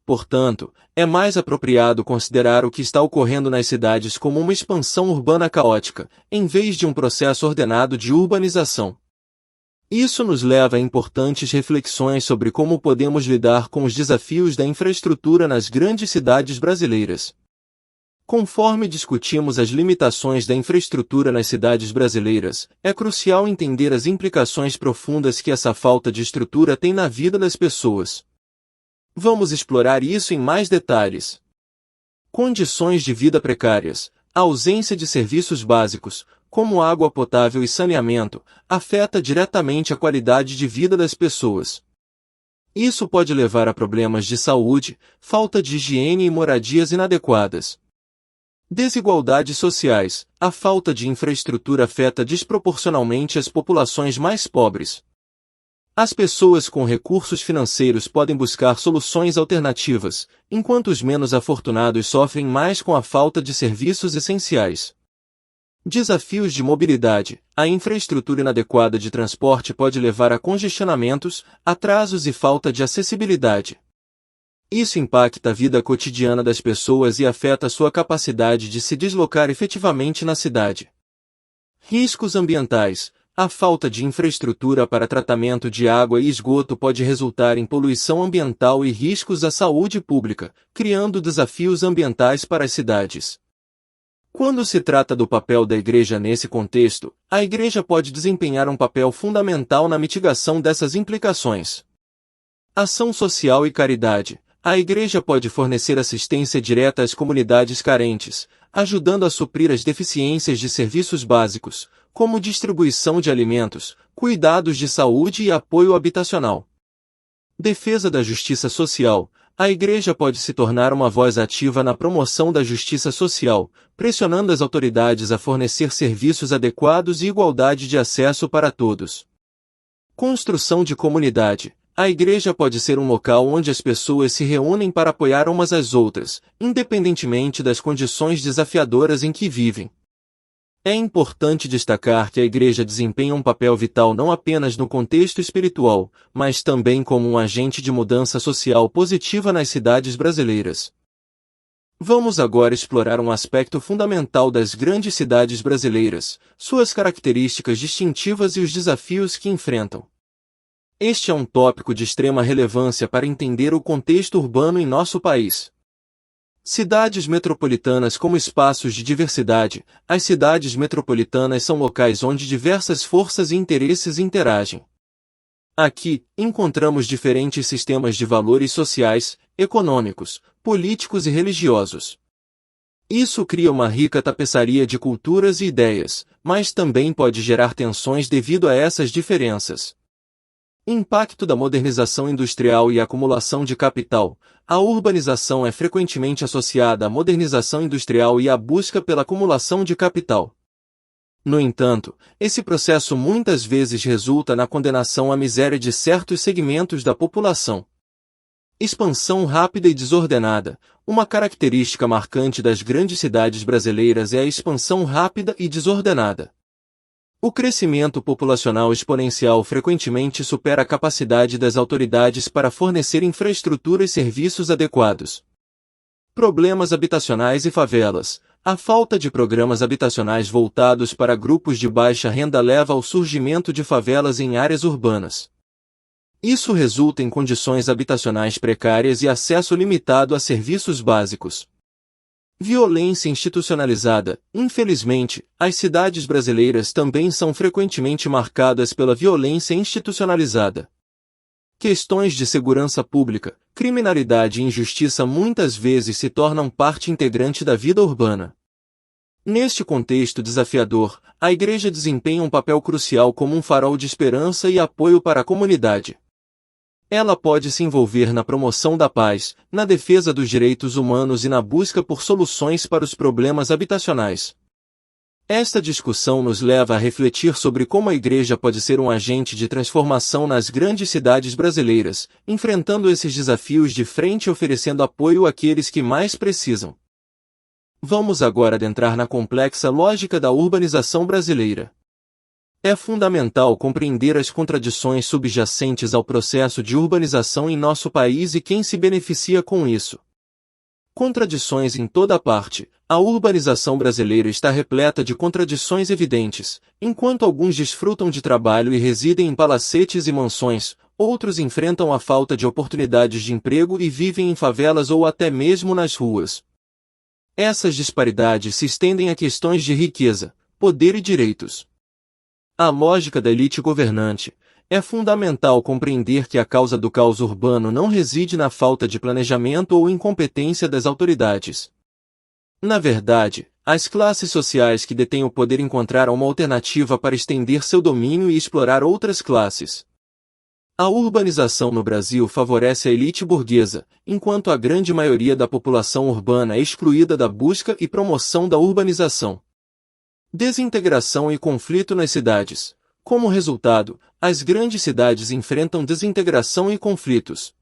Portanto, é mais apropriado considerar o que está ocorrendo nas cidades como uma expansão urbana caótica, em vez de um processo ordenado de urbanização. Isso nos leva a importantes reflexões sobre como podemos lidar com os desafios da infraestrutura nas grandes cidades brasileiras. Conforme discutimos as limitações da infraestrutura nas cidades brasileiras, é crucial entender as implicações profundas que essa falta de estrutura tem na vida das pessoas. Vamos explorar isso em mais detalhes. Condições de vida precárias. A ausência de serviços básicos, como água potável e saneamento, afeta diretamente a qualidade de vida das pessoas. Isso pode levar a problemas de saúde, falta de higiene e moradias inadequadas. Desigualdades sociais. A falta de infraestrutura afeta desproporcionalmente as populações mais pobres. As pessoas com recursos financeiros podem buscar soluções alternativas, enquanto os menos afortunados sofrem mais com a falta de serviços essenciais. Desafios de mobilidade. A infraestrutura inadequada de transporte pode levar a congestionamentos, atrasos e falta de acessibilidade. Isso impacta a vida cotidiana das pessoas e afeta sua capacidade de se deslocar efetivamente na cidade. Riscos ambientais. A falta de infraestrutura para tratamento de água e esgoto pode resultar em poluição ambiental e riscos à saúde pública, criando desafios ambientais para as cidades. Quando se trata do papel da Igreja nesse contexto, a Igreja pode desempenhar um papel fundamental na mitigação dessas implicações. Ação social e caridade. A Igreja pode fornecer assistência direta às comunidades carentes, ajudando a suprir as deficiências de serviços básicos, como distribuição de alimentos, cuidados de saúde e apoio habitacional. Defesa da justiça social. A Igreja pode se tornar uma voz ativa na promoção da justiça social, pressionando as autoridades a fornecer serviços adequados e igualdade de acesso para todos. Construção de comunidade. A Igreja pode ser um local onde as pessoas se reúnem para apoiar umas às outras, independentemente das condições desafiadoras em que vivem. É importante destacar que a Igreja desempenha um papel vital não apenas no contexto espiritual, mas também como um agente de mudança social positiva nas cidades brasileiras. Vamos agora explorar um aspecto fundamental das grandes cidades brasileiras, suas características distintivas e os desafios que enfrentam. Este é um tópico de extrema relevância para entender o contexto urbano em nosso país. Cidades metropolitanas como espaços de diversidade. As cidades metropolitanas são locais onde diversas forças e interesses interagem. Aqui, encontramos diferentes sistemas de valores sociais, econômicos, políticos e religiosos. Isso cria uma rica tapeçaria de culturas e ideias, mas também pode gerar tensões devido a essas diferenças. Impacto da modernização industrial e acumulação de capital. A urbanização é frequentemente associada à modernização industrial e à busca pela acumulação de capital. No entanto, esse processo muitas vezes resulta na condenação à miséria de certos segmentos da população. Expansão rápida e desordenada. Uma característica marcante das grandes cidades brasileiras é a expansão rápida e desordenada. O crescimento populacional exponencial frequentemente supera a capacidade das autoridades para fornecer infraestrutura e serviços adequados. Problemas habitacionais e favelas. A falta de programas habitacionais voltados para grupos de baixa renda leva ao surgimento de favelas em áreas urbanas. Isso resulta em condições habitacionais precárias e acesso limitado a serviços básicos. Violência institucionalizada. Infelizmente, as cidades brasileiras também são frequentemente marcadas pela violência institucionalizada. Questões de segurança pública, criminalidade e injustiça muitas vezes se tornam parte integrante da vida urbana. Neste contexto desafiador, a Igreja desempenha um papel crucial como um farol de esperança e apoio para a comunidade. Ela pode se envolver na promoção da paz, na defesa dos direitos humanos e na busca por soluções para os problemas habitacionais. Esta discussão nos leva a refletir sobre como a Igreja pode ser um agente de transformação nas grandes cidades brasileiras, enfrentando esses desafios de frente e oferecendo apoio àqueles que mais precisam. Vamos agora adentrar na complexa lógica da urbanização brasileira. É fundamental compreender as contradições subjacentes ao processo de urbanização em nosso país e quem se beneficia com isso. Contradições em toda parte. A urbanização brasileira está repleta de contradições evidentes. Enquanto alguns desfrutam de trabalho e residem em palacetes e mansões, outros enfrentam a falta de oportunidades de emprego e vivem em favelas ou até mesmo nas ruas. Essas disparidades se estendem a questões de riqueza, poder e direitos. A lógica da elite governante. É fundamental compreender que a causa do caos urbano não reside na falta de planejamento ou incompetência das autoridades. Na verdade, as classes sociais que detêm o poder encontraram uma alternativa para estender seu domínio e explorar outras classes. A urbanização no Brasil favorece a elite burguesa, enquanto a grande maioria da população urbana é excluída da busca e promoção da urbanização. Desintegração e conflito nas cidades. Como resultado, as grandes cidades enfrentam desintegração e conflitos.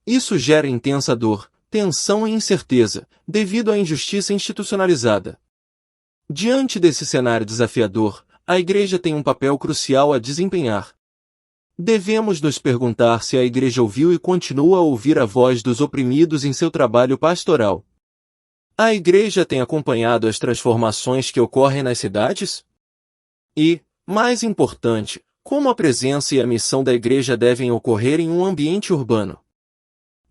Isso gera intensa dor, tensão e incerteza, devido à injustiça institucionalizada. Diante desse cenário desafiador, a Igreja tem um papel crucial a desempenhar. Devemos nos perguntar se a Igreja ouviu e continua a ouvir a voz dos oprimidos em seu trabalho pastoral. A Igreja tem acompanhado as transformações que ocorrem nas cidades? E, mais importante, como a presença e a missão da Igreja devem ocorrer em um ambiente urbano?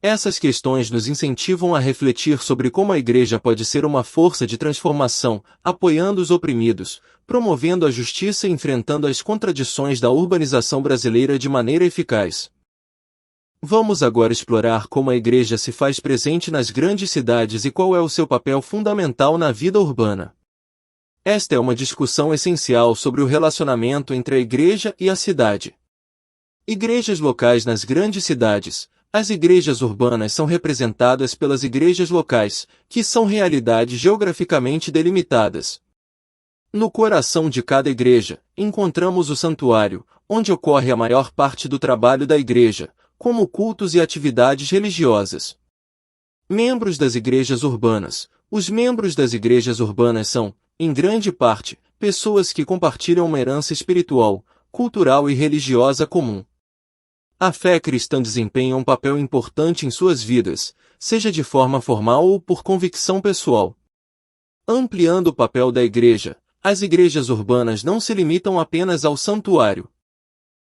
Essas questões nos incentivam a refletir sobre como a Igreja pode ser uma força de transformação, apoiando os oprimidos, promovendo a justiça e enfrentando as contradições da urbanização brasileira de maneira eficaz. Vamos agora explorar como a Igreja se faz presente nas grandes cidades e qual é o seu papel fundamental na vida urbana. Esta é uma discussão essencial sobre o relacionamento entre a Igreja e a cidade. Igrejas locais nas grandes cidades. As igrejas urbanas são representadas pelas igrejas locais, que são realidades geograficamente delimitadas. No coração de cada igreja, encontramos o santuário, onde ocorre a maior parte do trabalho da igreja, como cultos e atividades religiosas. Membros das igrejas urbanas. Os membros das igrejas urbanas são, em grande parte, pessoas que compartilham uma herança espiritual, cultural e religiosa comum. A fé cristã desempenha um papel importante em suas vidas, seja de forma formal ou por convicção pessoal. Ampliando o papel da igreja, as igrejas urbanas não se limitam apenas ao santuário.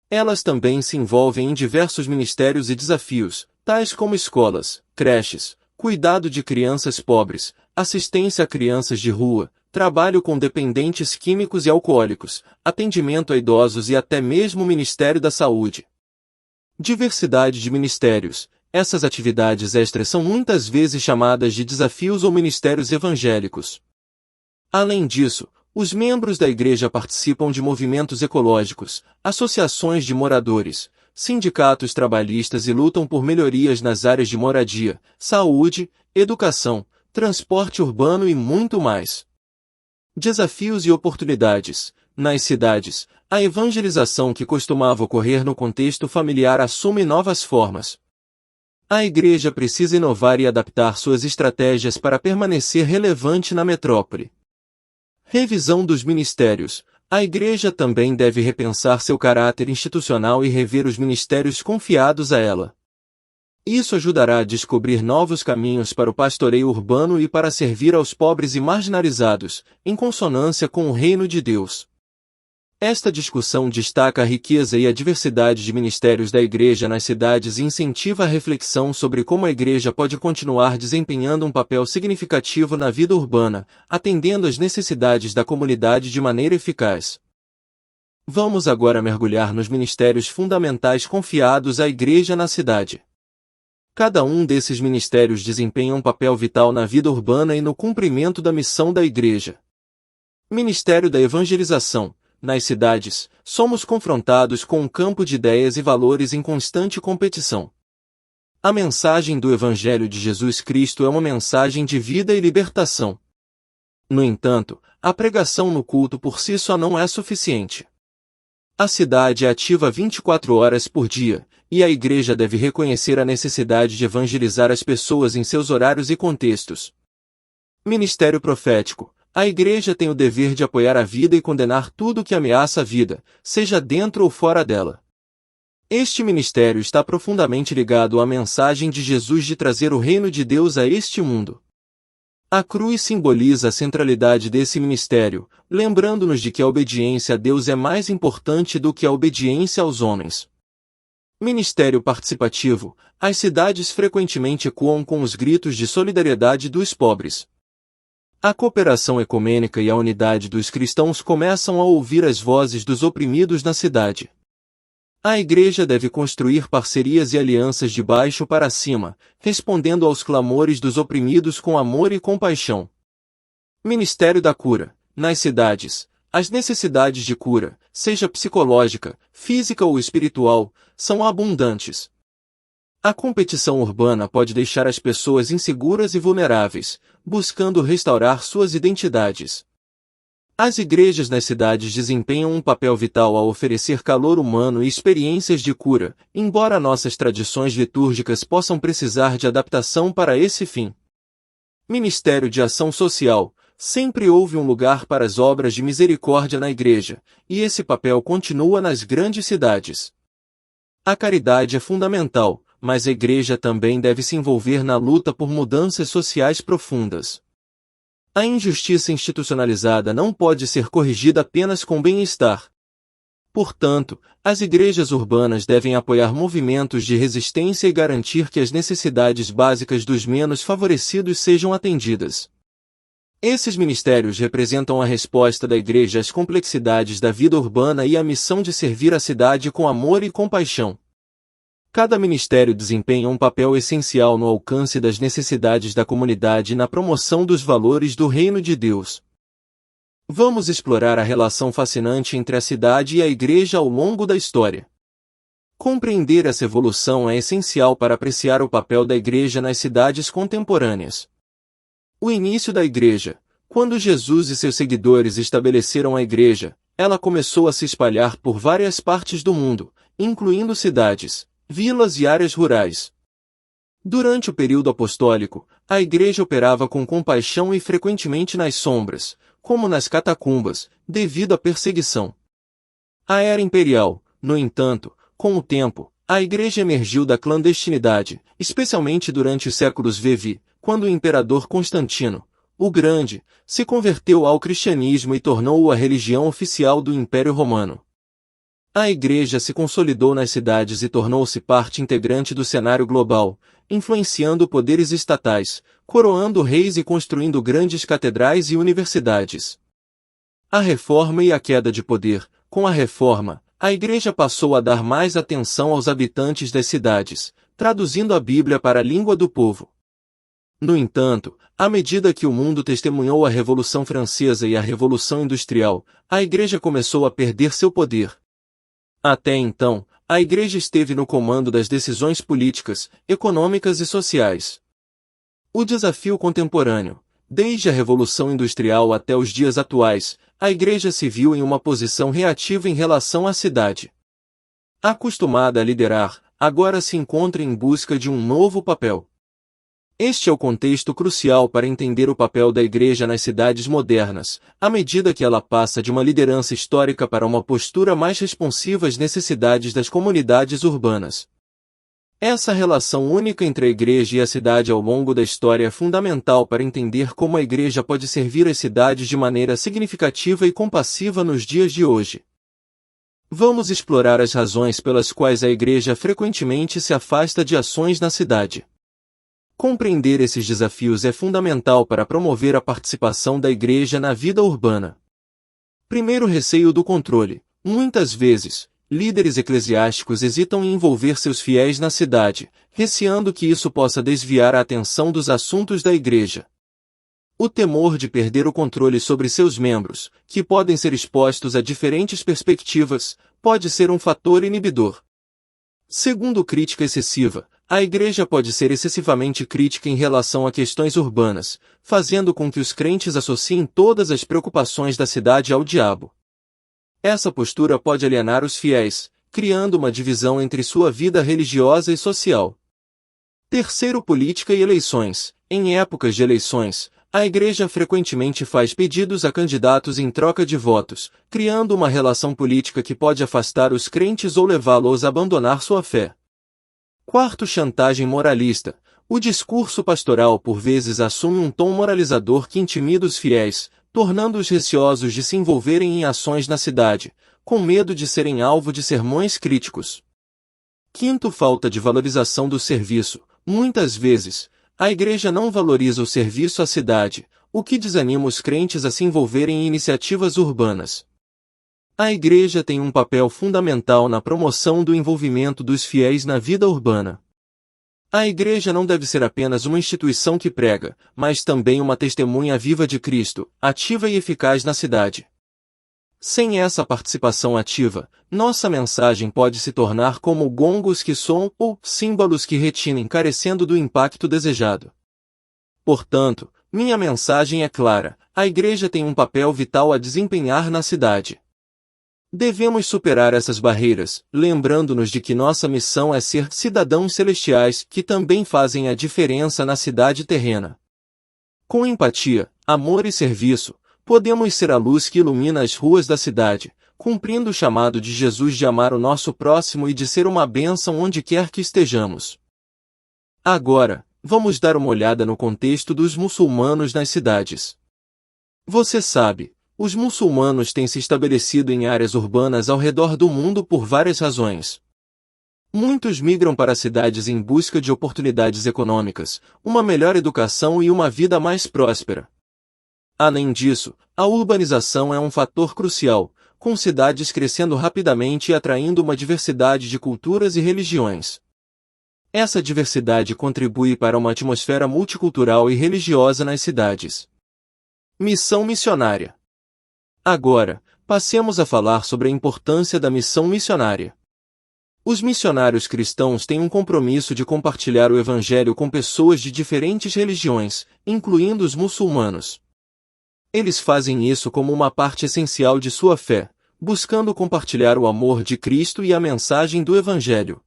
Elas também se envolvem em diversos ministérios e desafios, tais como escolas, creches, cuidado de crianças pobres, assistência a crianças de rua, trabalho com dependentes químicos e alcoólicos, atendimento a idosos e até mesmo o Ministério da Saúde. Diversidade de ministérios. Essas atividades extras são muitas vezes chamadas de desafios ou ministérios evangélicos. Além disso, os membros da igreja participam de movimentos ecológicos, associações de moradores, sindicatos trabalhistas e lutam por melhorias nas áreas de moradia, saúde, educação, transporte urbano e muito mais. Desafios e oportunidades. Nas cidades, a evangelização que costumava ocorrer no contexto familiar assume novas formas. A igreja precisa inovar e adaptar suas estratégias para permanecer relevante na metrópole. Revisão dos ministérios. A igreja também deve repensar seu caráter institucional e rever os ministérios confiados a ela. Isso ajudará a descobrir novos caminhos para o pastoreio urbano e para servir aos pobres e marginalizados, em consonância com o reino de Deus. Esta discussão destaca a riqueza e a diversidade de ministérios da Igreja nas cidades e incentiva a reflexão sobre como a Igreja pode continuar desempenhando um papel significativo na vida urbana, atendendo às necessidades da comunidade de maneira eficaz. Vamos agora mergulhar nos ministérios fundamentais confiados à Igreja na cidade. Cada um desses ministérios desempenha um papel vital na vida urbana e no cumprimento da missão da Igreja. Ministério da Evangelização. Nas cidades, somos confrontados com um campo de ideias e valores em constante competição. A mensagem do Evangelho de Jesus Cristo é uma mensagem de vida e libertação. No entanto, a pregação no culto por si só não é suficiente. A cidade é ativa 24 horas por dia, e a igreja deve reconhecer a necessidade de evangelizar as pessoas em seus horários e contextos. Ministério profético. a Igreja tem o dever de apoiar a vida e condenar tudo que ameaça a vida, seja dentro ou fora dela. Este ministério está profundamente ligado à mensagem de Jesus de trazer o reino de Deus a este mundo. A cruz simboliza a centralidade desse ministério, lembrando-nos de que a obediência a Deus é mais importante do que a obediência aos homens. Ministério participativo. As cidades frequentemente ecoam com os gritos de solidariedade dos pobres. A cooperação ecumênica e a unidade dos cristãos começam a ouvir as vozes dos oprimidos na cidade. A Igreja deve construir parcerias e alianças de baixo para cima, respondendo aos clamores dos oprimidos com amor e compaixão. Ministério da cura. Nas cidades, as necessidades de cura, seja psicológica, física ou espiritual, são abundantes. A competição urbana pode deixar as pessoas inseguras e vulneráveis, buscando restaurar suas identidades. As igrejas nas cidades desempenham um papel vital ao oferecer calor humano e experiências de cura, embora nossas tradições litúrgicas possam precisar de adaptação para esse fim. Ministério de Ação Social. Sempre houve um lugar para as obras de misericórdia na igreja, e esse papel continua nas grandes cidades. A caridade é fundamental, mas a igreja também deve se envolver na luta por mudanças sociais profundas. A injustiça institucionalizada não pode ser corrigida apenas com bem-estar. Portanto, as igrejas urbanas devem apoiar movimentos de resistência e garantir que as necessidades básicas dos menos favorecidos sejam atendidas. Esses ministérios representam a resposta da igreja às complexidades da vida urbana e a missão de servir a cidade com amor e compaixão. Cada ministério desempenha um papel essencial no alcance das necessidades da comunidade e na promoção dos valores do reino de Deus. Vamos explorar a relação fascinante entre a cidade e a igreja ao longo da história. Compreender essa evolução é essencial para apreciar o papel da igreja nas cidades contemporâneas. O início da igreja. Quando Jesus e seus seguidores estabeleceram a igreja, ela começou a se espalhar por várias partes do mundo, incluindo cidades, vilas e áreas rurais. Durante o período apostólico, a igreja operava com compaixão e frequentemente nas sombras, como nas catacumbas, devido à perseguição. A era imperial, no entanto, com o tempo, a igreja emergiu da clandestinidade, especialmente durante os séculos VV, quando o imperador Constantino, o Grande, se converteu ao cristianismo e tornou-o a religião oficial do Império Romano. A igreja se consolidou nas cidades e tornou-se parte integrante do cenário global, influenciando poderes estatais, coroando reis e construindo grandes catedrais e universidades. A reforma e a queda de poder. Com a reforma, a igreja passou a dar mais atenção aos habitantes das cidades, traduzindo a Bíblia para a língua do povo. No entanto, à medida que o mundo testemunhou a Revolução Francesa e a Revolução Industrial, a igreja começou a perder seu poder. Até então, a igreja esteve no comando das decisões políticas, econômicas e sociais. O desafio contemporâneo. Desde a Revolução Industrial até os dias atuais, a igreja se viu em uma posição reativa em relação à cidade. Acostumada a liderar, agora se encontra em busca de um novo papel. Este é o contexto crucial para entender o papel da igreja nas cidades modernas, à medida que ela passa de uma liderança histórica para uma postura mais responsiva às necessidades das comunidades urbanas. Essa relação única entre a igreja e a cidade ao longo da história é fundamental para entender como a igreja pode servir as cidades de maneira significativa e compassiva nos dias de hoje. Vamos explorar as razões pelas quais a igreja frequentemente se afasta de ações na cidade. Compreender esses desafios é fundamental para promover a participação da igreja na vida urbana. Primeiro, receio do controle. Muitas vezes, líderes eclesiásticos hesitam em envolver seus fiéis na cidade, receando que isso possa desviar a atenção dos assuntos da igreja. O temor de perder o controle sobre seus membros, que podem ser expostos a diferentes perspectivas, pode ser um fator inibidor. Segundo, crítica excessiva. A igreja pode ser excessivamente crítica em relação a questões urbanas, fazendo com que os crentes associem todas as preocupações da cidade ao diabo. Essa postura pode alienar os fiéis, criando uma divisão entre sua vida religiosa e social. Terceiro, política e eleições. Em épocas de eleições, A igreja frequentemente faz pedidos a candidatos em troca de votos, criando uma relação política que pode afastar os crentes ou levá-los a abandonar sua fé. Quarto, chantagem moralista. O discurso pastoral por vezes assume um tom moralizador que intimida os fiéis, tornando-os receosos de se envolverem em ações na cidade, com medo de serem alvo de sermões críticos. Quinto, falta de valorização do serviço. Muitas vezes, a igreja não valoriza o serviço à cidade, o que desanima os crentes a se envolverem em iniciativas urbanas. A igreja tem um papel fundamental na promoção do envolvimento dos fiéis na vida urbana. A igreja não deve ser apenas uma instituição que prega, mas também uma testemunha viva de Cristo, ativa e eficaz na cidade. Sem essa participação ativa, nossa mensagem pode se tornar como gongos que soam ou símbolos que retinem, carecendo do impacto desejado. Portanto, minha mensagem é clara: a igreja tem um papel vital a desempenhar na cidade. Devemos superar essas barreiras, lembrando-nos de que nossa missão é ser cidadãos celestiais que também fazem a diferença na cidade terrena. Com empatia, amor e serviço, podemos ser a luz que ilumina as ruas da cidade, cumprindo o chamado de Jesus de amar o nosso próximo e de ser uma bênção onde quer que estejamos. Agora, vamos dar uma olhada no contexto dos muçulmanos nas cidades. Você sabe, os muçulmanos têm se estabelecido em áreas urbanas ao redor do mundo por várias razões. Muitos migram para cidades em busca de oportunidades econômicas, uma melhor educação e uma vida mais próspera. Além disso, a urbanização é um fator crucial, com cidades crescendo rapidamente e atraindo uma diversidade de culturas e religiões. Essa diversidade contribui para uma atmosfera multicultural e religiosa nas cidades. Missão missionária. Agora, passemos a falar sobre a importância da missão missionária. Os missionários cristãos têm um compromisso de compartilhar o Evangelho com pessoas de diferentes religiões, incluindo os muçulmanos. Eles fazem isso como uma parte essencial de sua fé, buscando compartilhar o amor de Cristo e a mensagem do Evangelho.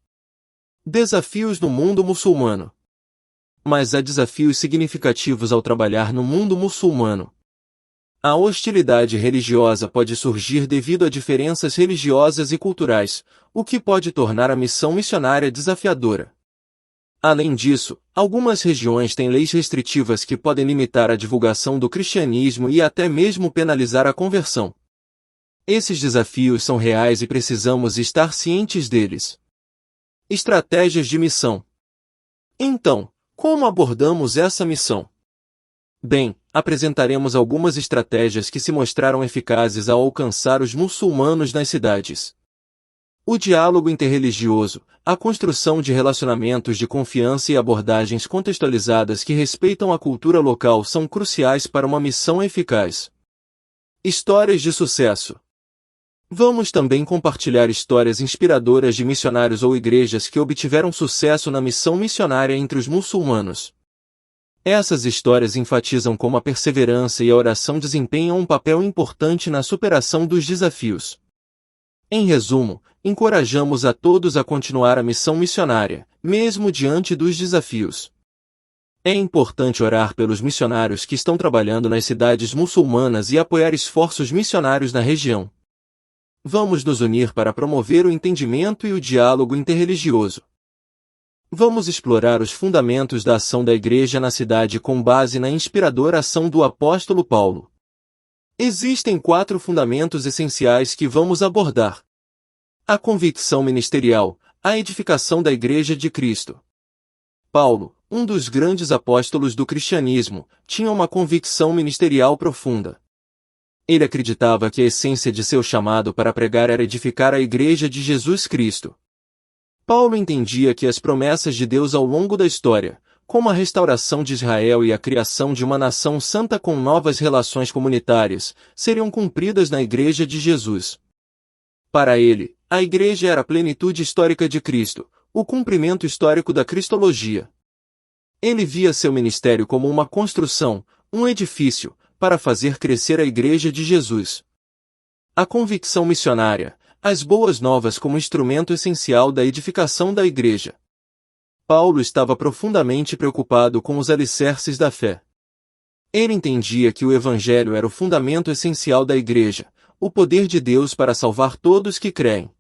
Desafios no mundo muçulmano. Mas há desafios significativos ao trabalhar no mundo muçulmano. A hostilidade religiosa pode surgir devido a diferenças religiosas e culturais, o que pode tornar a missão missionária desafiadora. Além disso, algumas regiões têm leis restritivas que podem limitar a divulgação do cristianismo e até mesmo penalizar a conversão. Esses desafios são reais e precisamos estar cientes deles. Estratégias de missão. Então, como abordamos essa missão? Bem, apresentaremos algumas estratégias que se mostraram eficazes ao alcançar os muçulmanos nas cidades. O diálogo interreligioso, a construção de relacionamentos de confiança e abordagens contextualizadas que respeitam a cultura local são cruciais para uma missão eficaz. Histórias de sucesso. Vamos também compartilhar histórias inspiradoras de missionários ou igrejas que obtiveram sucesso na missão missionária entre os muçulmanos. Essas histórias enfatizam como a perseverança e a oração desempenham um papel importante na superação dos desafios. Em resumo, encorajamos a todos a continuar a missão missionária, mesmo diante dos desafios. É importante orar pelos missionários que estão trabalhando nas cidades muçulmanas e apoiar esforços missionários na região. Vamos nos unir para promover o entendimento e o diálogo interreligioso. Vamos explorar os fundamentos da ação da Igreja na cidade com base na inspiradora ação do apóstolo Paulo. Existem 4 fundamentos essenciais que vamos abordar. A convicção ministerial, a edificação da Igreja de Cristo. Paulo, um dos grandes apóstolos do cristianismo, tinha uma convicção ministerial profunda. Ele acreditava que a essência de seu chamado para pregar era edificar a Igreja de Jesus Cristo. Paulo entendia que as promessas de Deus ao longo da história, como a restauração de Israel e a criação de uma nação santa com novas relações comunitárias, seriam cumpridas na Igreja de Jesus. Para ele, a Igreja era a plenitude histórica de Cristo, o cumprimento histórico da cristologia. Ele via seu ministério como uma construção, um edifício, para fazer crescer a Igreja de Jesus. A convicção missionária, as boas novas como instrumento essencial da edificação da Igreja. Paulo estava profundamente preocupado com os alicerces da fé. Ele entendia que o Evangelho era o fundamento essencial da Igreja, o poder de Deus para salvar todos que creem.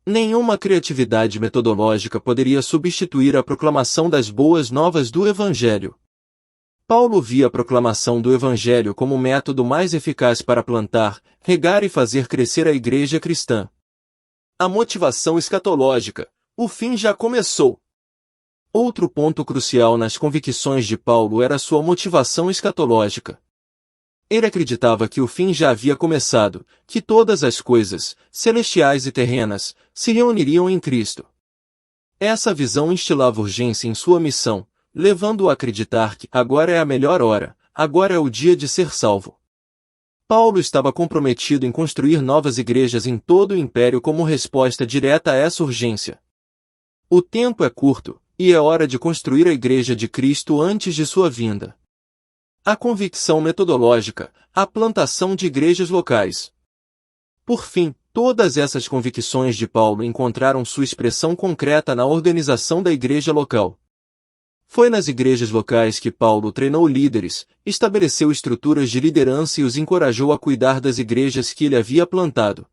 Nenhuma criatividade metodológica poderia substituir a proclamação das boas novas do Evangelho. Paulo via a proclamação do Evangelho como o método mais eficaz para plantar, regar e fazer crescer a Igreja cristã. A motivação escatológica. O fim já começou. Outro ponto crucial nas convicções de Paulo era sua motivação escatológica. Ele acreditava que o fim já havia começado, que todas as coisas, celestiais e terrenas, se reuniriam em Cristo. Essa visão instilava urgência em sua missão, levando-o a acreditar que agora é a melhor hora, agora é o dia de ser salvo. Paulo estava comprometido em construir novas igrejas em todo o império como resposta direta a essa urgência. O tempo é curto, e é hora de construir a Igreja de Cristo antes de sua vinda. A convicção metodológica, a plantação de igrejas locais. Por fim, todas essas convicções de Paulo encontraram sua expressão concreta na organização da igreja local. Foi nas igrejas locais que Paulo treinou líderes, estabeleceu estruturas de liderança e os encorajou a cuidar das igrejas que ele havia plantado.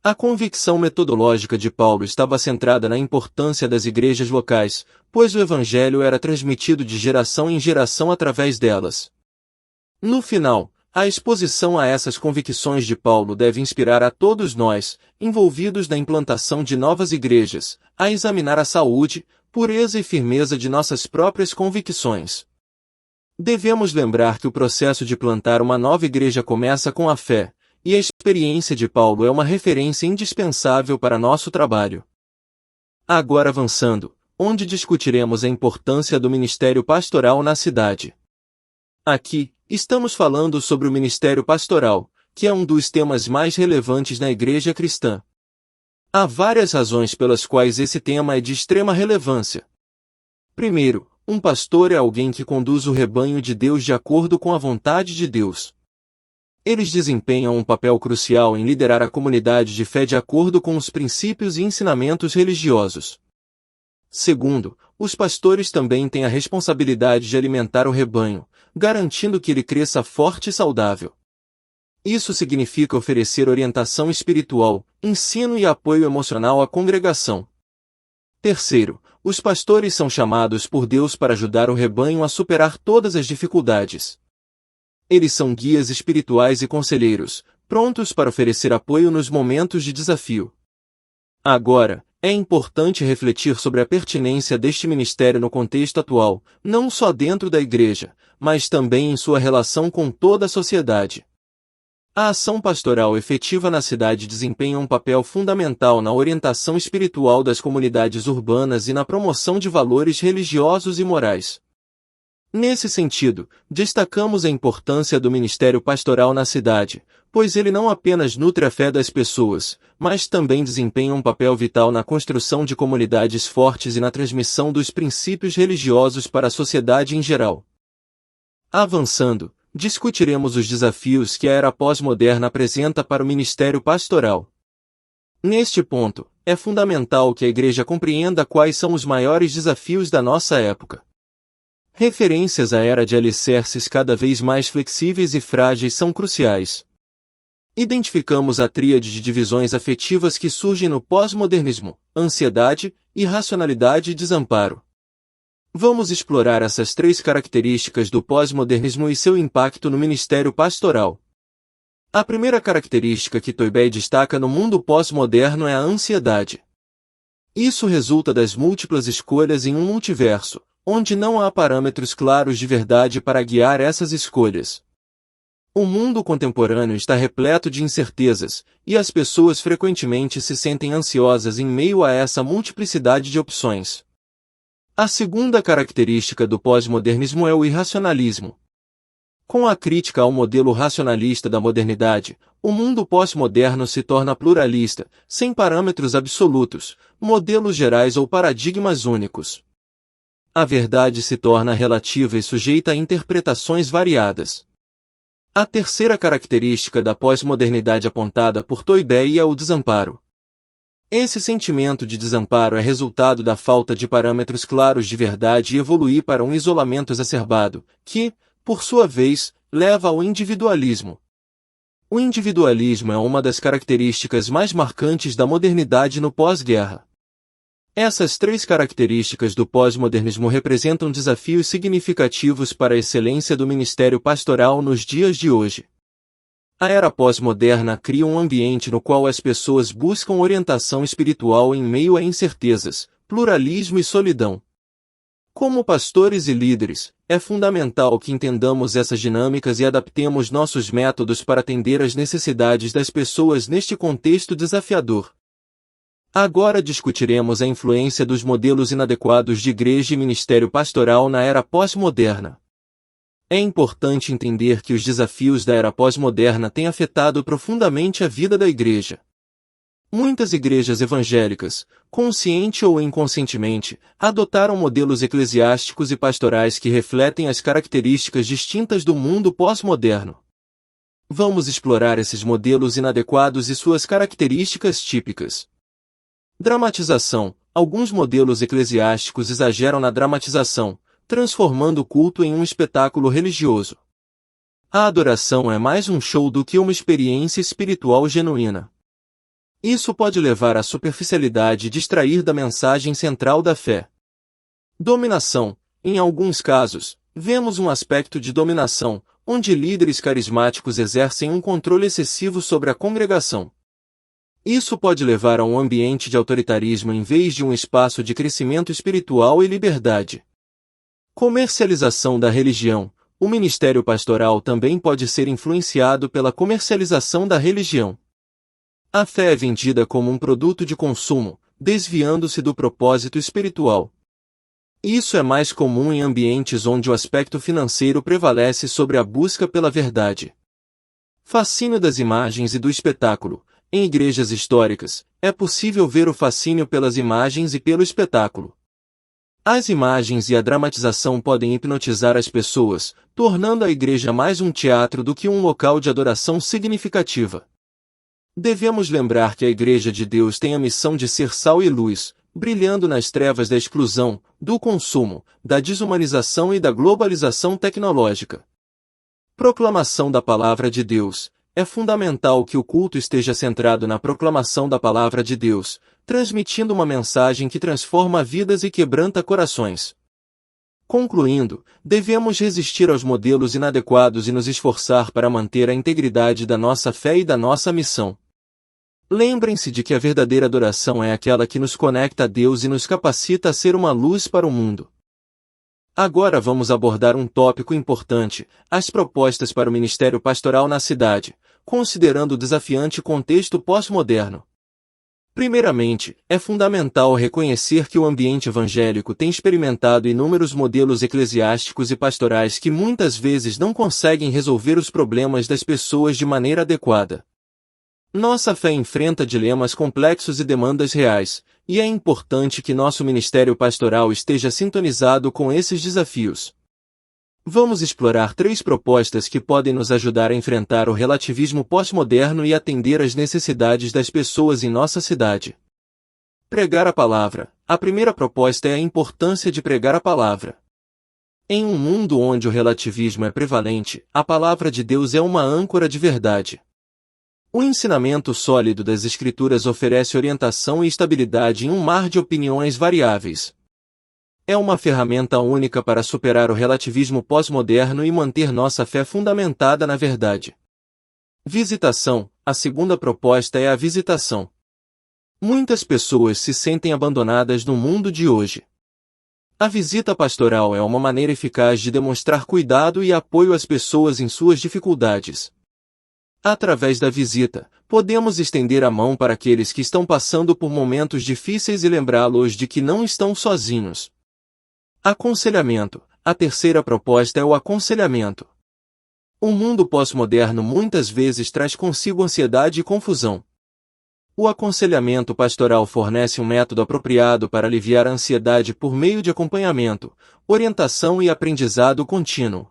A convicção metodológica de Paulo estava centrada na importância das igrejas locais, pois o Evangelho era transmitido de geração em geração através delas. No final, a exposição a essas convicções de Paulo deve inspirar a todos nós, envolvidos na implantação de novas igrejas, a examinar a saúde, pureza e firmeza de nossas próprias convicções. Devemos lembrar que o processo de plantar uma nova igreja começa com a fé, e a experiência de Paulo é uma referência indispensável para nosso trabalho. Agora avançando, onde discutiremos a importância do ministério pastoral na cidade. Aqui, estamos falando sobre o ministério pastoral, que é um dos temas mais relevantes na igreja cristã. Há várias razões pelas quais esse tema é de extrema relevância. Primeiro, um pastor é alguém que conduz o rebanho de Deus de acordo com a vontade de Deus. Eles desempenham um papel crucial em liderar a comunidade de fé de acordo com os princípios e ensinamentos religiosos. Segundo, os pastores também têm a responsabilidade de alimentar o rebanho, garantindo que ele cresça forte e saudável. Isso significa oferecer orientação espiritual, ensino e apoio emocional à congregação. Terceiro, os pastores são chamados por Deus para ajudar o rebanho a superar todas as dificuldades. Eles são guias espirituais e conselheiros, prontos para oferecer apoio nos momentos de desafio. Agora, é importante refletir sobre a pertinência deste ministério no contexto atual, não só dentro da igreja, mas também em sua relação com toda a sociedade. A ação pastoral efetiva na cidade desempenha um papel fundamental na orientação espiritual das comunidades urbanas e na promoção de valores religiosos e morais. Nesse sentido, destacamos a importância do ministério pastoral na cidade, pois ele não apenas nutre a fé das pessoas, mas também desempenha um papel vital na construção de comunidades fortes e na transmissão dos princípios religiosos para a sociedade em geral. Avançando, discutiremos os desafios que a era pós-moderna apresenta para o ministério pastoral. Neste ponto, é fundamental que a Igreja compreenda quais são os maiores desafios da nossa época. Referências à era de alicerces cada vez mais flexíveis e frágeis são cruciais. Identificamos a tríade de divisões afetivas que surgem no pós-modernismo: ansiedade, irracionalidade e desamparo. Vamos explorar essas três características do pós-modernismo e seu impacto no ministério pastoral. A primeira característica que Toynbee destaca no mundo pós-moderno é a ansiedade. Isso resulta das múltiplas escolhas em um multiverso, onde não há parâmetros claros de verdade para guiar essas escolhas. O mundo contemporâneo está repleto de incertezas, e as pessoas frequentemente se sentem ansiosas em meio a essa multiplicidade de opções. A segunda característica do pós-modernismo é o irracionalismo. Com a crítica ao modelo racionalista da modernidade, o mundo pós-moderno se torna pluralista, sem parâmetros absolutos, modelos gerais ou paradigmas únicos. A verdade se torna relativa e sujeita a interpretações variadas. A terceira característica da pós-modernidade apontada por Toynbee é o desamparo. Esse sentimento de desamparo é resultado da falta de parâmetros claros de verdade e evoluir para um isolamento exacerbado, que, por sua vez, leva ao individualismo. O individualismo é uma das características mais marcantes da modernidade no pós-guerra. Essas três características do pós-modernismo representam desafios significativos para a excelência do ministério pastoral nos dias de hoje. A era pós-moderna cria um ambiente no qual as pessoas buscam orientação espiritual em meio a incertezas, pluralismo e solidão. Como pastores e líderes, é fundamental que entendamos essas dinâmicas e adaptemos nossos métodos para atender às necessidades das pessoas neste contexto desafiador. Agora discutiremos a influência dos modelos inadequados de igreja e ministério pastoral na era pós-moderna. É importante entender que os desafios da era pós-moderna têm afetado profundamente a vida da igreja. Muitas igrejas evangélicas, consciente ou inconscientemente, adotaram modelos eclesiásticos e pastorais que refletem as características distintas do mundo pós-moderno. Vamos explorar esses modelos inadequados e suas características típicas. Dramatização. Alguns modelos eclesiásticos exageram na dramatização, transformando o culto em um espetáculo religioso. A adoração é mais um show do que uma experiência espiritual genuína. Isso pode levar à superficialidade e distrair da mensagem central da fé. Dominação. Em alguns casos, vemos um aspecto de dominação, onde líderes carismáticos exercem um controle excessivo sobre a congregação. Isso pode levar a um ambiente de autoritarismo em vez de um espaço de crescimento espiritual e liberdade. Comercialização da religião. O ministério pastoral também pode ser influenciado pela comercialização da religião. A fé é vendida como um produto de consumo, desviando-se do propósito espiritual. Isso é mais comum em ambientes onde o aspecto financeiro prevalece sobre a busca pela verdade. Fascínio das imagens e do espetáculo. Em igrejas históricas, é possível ver o fascínio pelas imagens e pelo espetáculo. As imagens e a dramatização podem hipnotizar as pessoas, tornando a igreja mais um teatro do que um local de adoração significativa. Devemos lembrar que a Igreja de Deus tem a missão de ser sal e luz, brilhando nas trevas da exclusão, do consumo, da desumanização e da globalização tecnológica. Proclamação da Palavra de Deus. É fundamental que o culto esteja centrado na proclamação da Palavra de Deus, transmitindo uma mensagem que transforma vidas e quebranta corações. Concluindo, devemos resistir aos modelos inadequados e nos esforçar para manter a integridade da nossa fé e da nossa missão. Lembrem-se de que a verdadeira adoração é aquela que nos conecta a Deus e nos capacita a ser uma luz para o mundo. Agora vamos abordar um tópico importante, as propostas para o ministério pastoral na cidade, considerando o desafiante contexto pós-moderno. Primeiramente, é fundamental reconhecer que o ambiente evangélico tem experimentado inúmeros modelos eclesiásticos e pastorais que muitas vezes não conseguem resolver os problemas das pessoas de maneira adequada. Nossa fé enfrenta dilemas complexos e demandas reais, e é importante que nosso ministério pastoral esteja sintonizado com esses desafios. Vamos explorar 3 propostas que podem nos ajudar a enfrentar o relativismo pós-moderno e atender às necessidades das pessoas em nossa cidade. Pregar a palavra. A primeira proposta é a importância de pregar a palavra. Em um mundo onde o relativismo é prevalente, a palavra de Deus é uma âncora de verdade. O ensinamento sólido das Escrituras oferece orientação e estabilidade em um mar de opiniões variáveis. É uma ferramenta única para superar o relativismo pós-moderno e manter nossa fé fundamentada na verdade. Visitação. A segunda proposta é a visitação. Muitas pessoas se sentem abandonadas no mundo de hoje. A visita pastoral é uma maneira eficaz de demonstrar cuidado e apoio às pessoas em suas dificuldades. Através da visita, podemos estender a mão para aqueles que estão passando por momentos difíceis e lembrá-los de que não estão sozinhos. Aconselhamento. A terceira proposta é o aconselhamento. O mundo pós-moderno muitas vezes traz consigo ansiedade e confusão. O aconselhamento pastoral fornece um método apropriado para aliviar a ansiedade por meio de acompanhamento, orientação e aprendizado contínuo.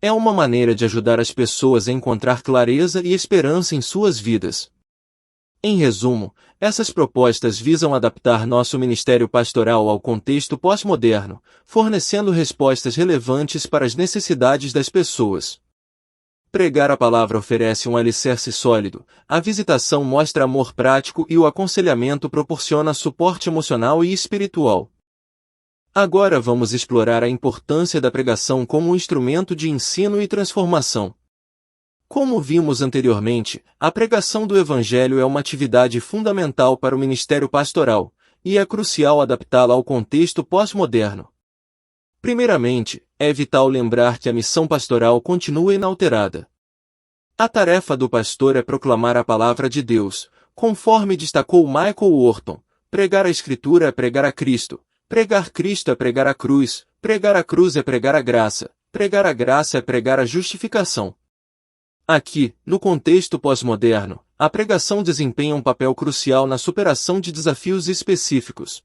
É uma maneira de ajudar as pessoas a encontrar clareza e esperança em suas vidas. Em resumo, essas propostas visam adaptar nosso ministério pastoral ao contexto pós-moderno, fornecendo respostas relevantes para as necessidades das pessoas. Pregar a palavra oferece um alicerce sólido, a visitação mostra amor prático e o aconselhamento proporciona suporte emocional e espiritual. Agora vamos explorar a importância da pregação como um instrumento de ensino e transformação. Como vimos anteriormente, a pregação do Evangelho é uma atividade fundamental para o ministério pastoral, e é crucial adaptá-la ao contexto pós-moderno. Primeiramente, é vital lembrar que a missão pastoral continua inalterada. A tarefa do pastor é proclamar a palavra de Deus, conforme destacou Michael Wharton. Pregar a Escritura é pregar a Cristo é pregar a cruz é pregar a graça é pregar a justificação. Aqui, no contexto pós-moderno, a pregação desempenha um papel crucial na superação de desafios específicos.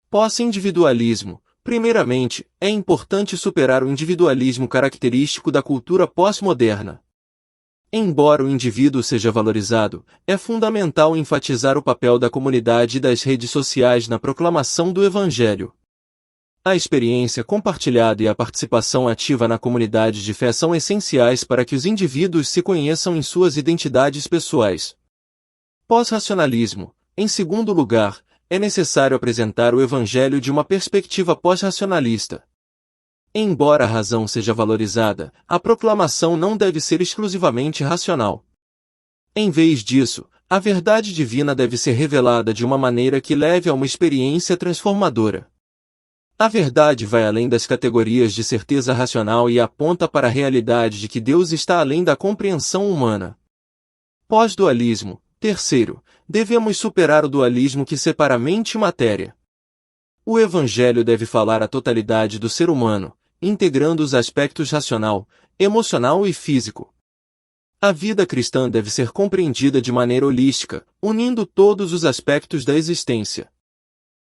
Pós-individualismo. Primeiramente, é importante superar o individualismo característico da cultura pós-moderna. Embora o indivíduo seja valorizado, é fundamental enfatizar o papel da comunidade e das redes sociais na proclamação do Evangelho. A experiência compartilhada e a participação ativa na comunidade de fé são essenciais para que os indivíduos se conheçam em suas identidades pessoais. Pós-racionalismo. Em segundo lugar, é necessário apresentar o Evangelho de uma perspectiva pós-racionalista. Embora a razão seja valorizada, a proclamação não deve ser exclusivamente racional. Em vez disso, a verdade divina deve ser revelada de uma maneira que leve a uma experiência transformadora. A verdade vai além das categorias de certeza racional e aponta para a realidade de que Deus está além da compreensão humana. Pós-dualismo. Terceiro, devemos superar o dualismo que separa mente e matéria. O Evangelho deve falar a totalidade do ser humano, integrando os aspectos racional, emocional e físico. A vida cristã deve ser compreendida de maneira holística, unindo todos os aspectos da existência.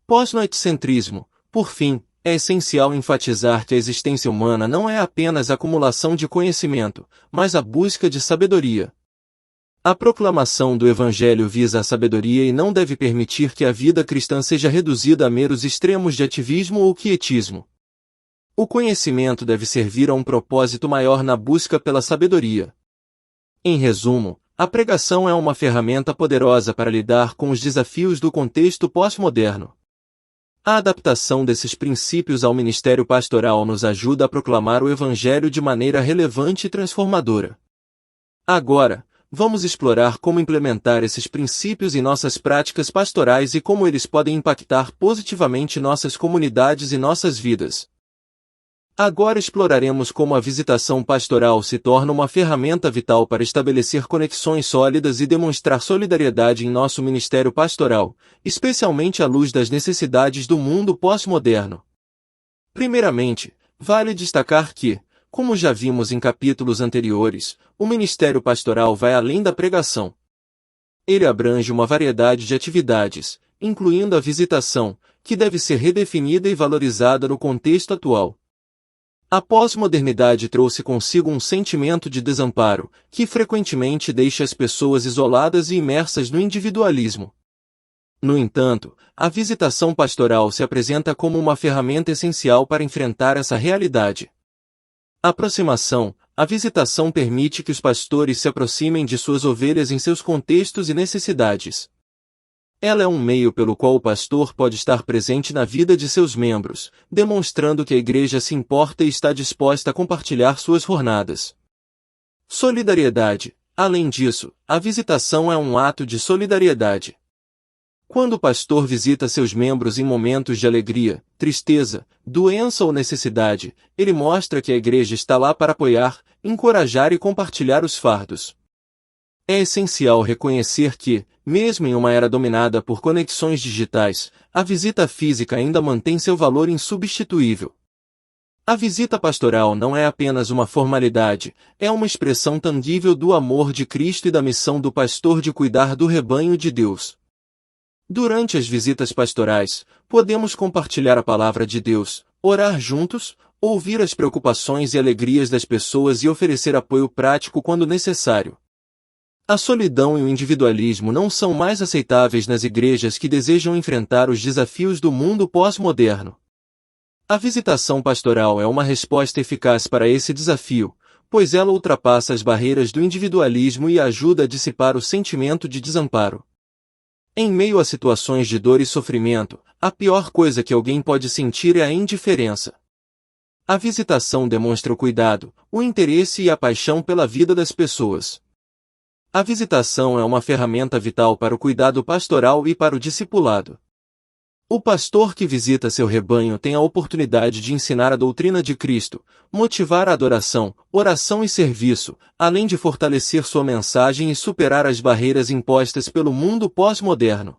Pós-noticentrismo. Por fim, é essencial enfatizar que a existência humana não é apenas acumulação de conhecimento, mas a busca de sabedoria. A proclamação do Evangelho visa a sabedoria e não deve permitir que a vida cristã seja reduzida a meros extremos de ativismo ou quietismo. O conhecimento deve servir a um propósito maior na busca pela sabedoria. Em resumo, a pregação é uma ferramenta poderosa para lidar com os desafios do contexto pós-moderno. A adaptação desses princípios ao ministério pastoral nos ajuda a proclamar o Evangelho de maneira relevante e transformadora. Agora, vamos explorar como implementar esses princípios em nossas práticas pastorais e como eles podem impactar positivamente nossas comunidades e nossas vidas. Agora exploraremos como a visitação pastoral se torna uma ferramenta vital para estabelecer conexões sólidas e demonstrar solidariedade em nosso ministério pastoral, especialmente à luz das necessidades do mundo pós-moderno. Primeiramente, vale destacar que, como já vimos em capítulos anteriores, o ministério pastoral vai além da pregação. Ele abrange uma variedade de atividades, incluindo a visitação, que deve ser redefinida e valorizada no contexto atual. A pós-modernidade trouxe consigo um sentimento de desamparo, que frequentemente deixa as pessoas isoladas e imersas no individualismo. No entanto, a visitação pastoral se apresenta como uma ferramenta essencial para enfrentar essa realidade. Aproximação. A visitação permite que os pastores se aproximem de suas ovelhas em seus contextos e necessidades. Ela é um meio pelo qual o pastor pode estar presente na vida de seus membros, demonstrando que a igreja se importa e está disposta a compartilhar suas jornadas. Solidariedade. Além disso, a visitação é um ato de solidariedade. Quando o pastor visita seus membros em momentos de alegria, tristeza, doença ou necessidade, ele mostra que a igreja está lá para apoiar, encorajar e compartilhar os fardos. É essencial reconhecer que, mesmo em uma era dominada por conexões digitais, a visita física ainda mantém seu valor insubstituível. A visita pastoral não é apenas uma formalidade, é uma expressão tangível do amor de Cristo e da missão do pastor de cuidar do rebanho de Deus. Durante as visitas pastorais, podemos compartilhar a palavra de Deus, orar juntos, ouvir as preocupações e alegrias das pessoas e oferecer apoio prático quando necessário. A solidão e o individualismo não são mais aceitáveis nas igrejas que desejam enfrentar os desafios do mundo pós-moderno. A visitação pastoral é uma resposta eficaz para esse desafio, pois ela ultrapassa as barreiras do individualismo e ajuda a dissipar o sentimento de desamparo. Em meio a situações de dor e sofrimento, a pior coisa que alguém pode sentir é a indiferença. A visitação demonstra o cuidado, o interesse e a paixão pela vida das pessoas. A visitação é uma ferramenta vital para o cuidado pastoral e para o discipulado. O pastor que visita seu rebanho tem a oportunidade de ensinar a doutrina de Cristo, motivar a adoração, oração e serviço, além de fortalecer sua mensagem e superar as barreiras impostas pelo mundo pós-moderno.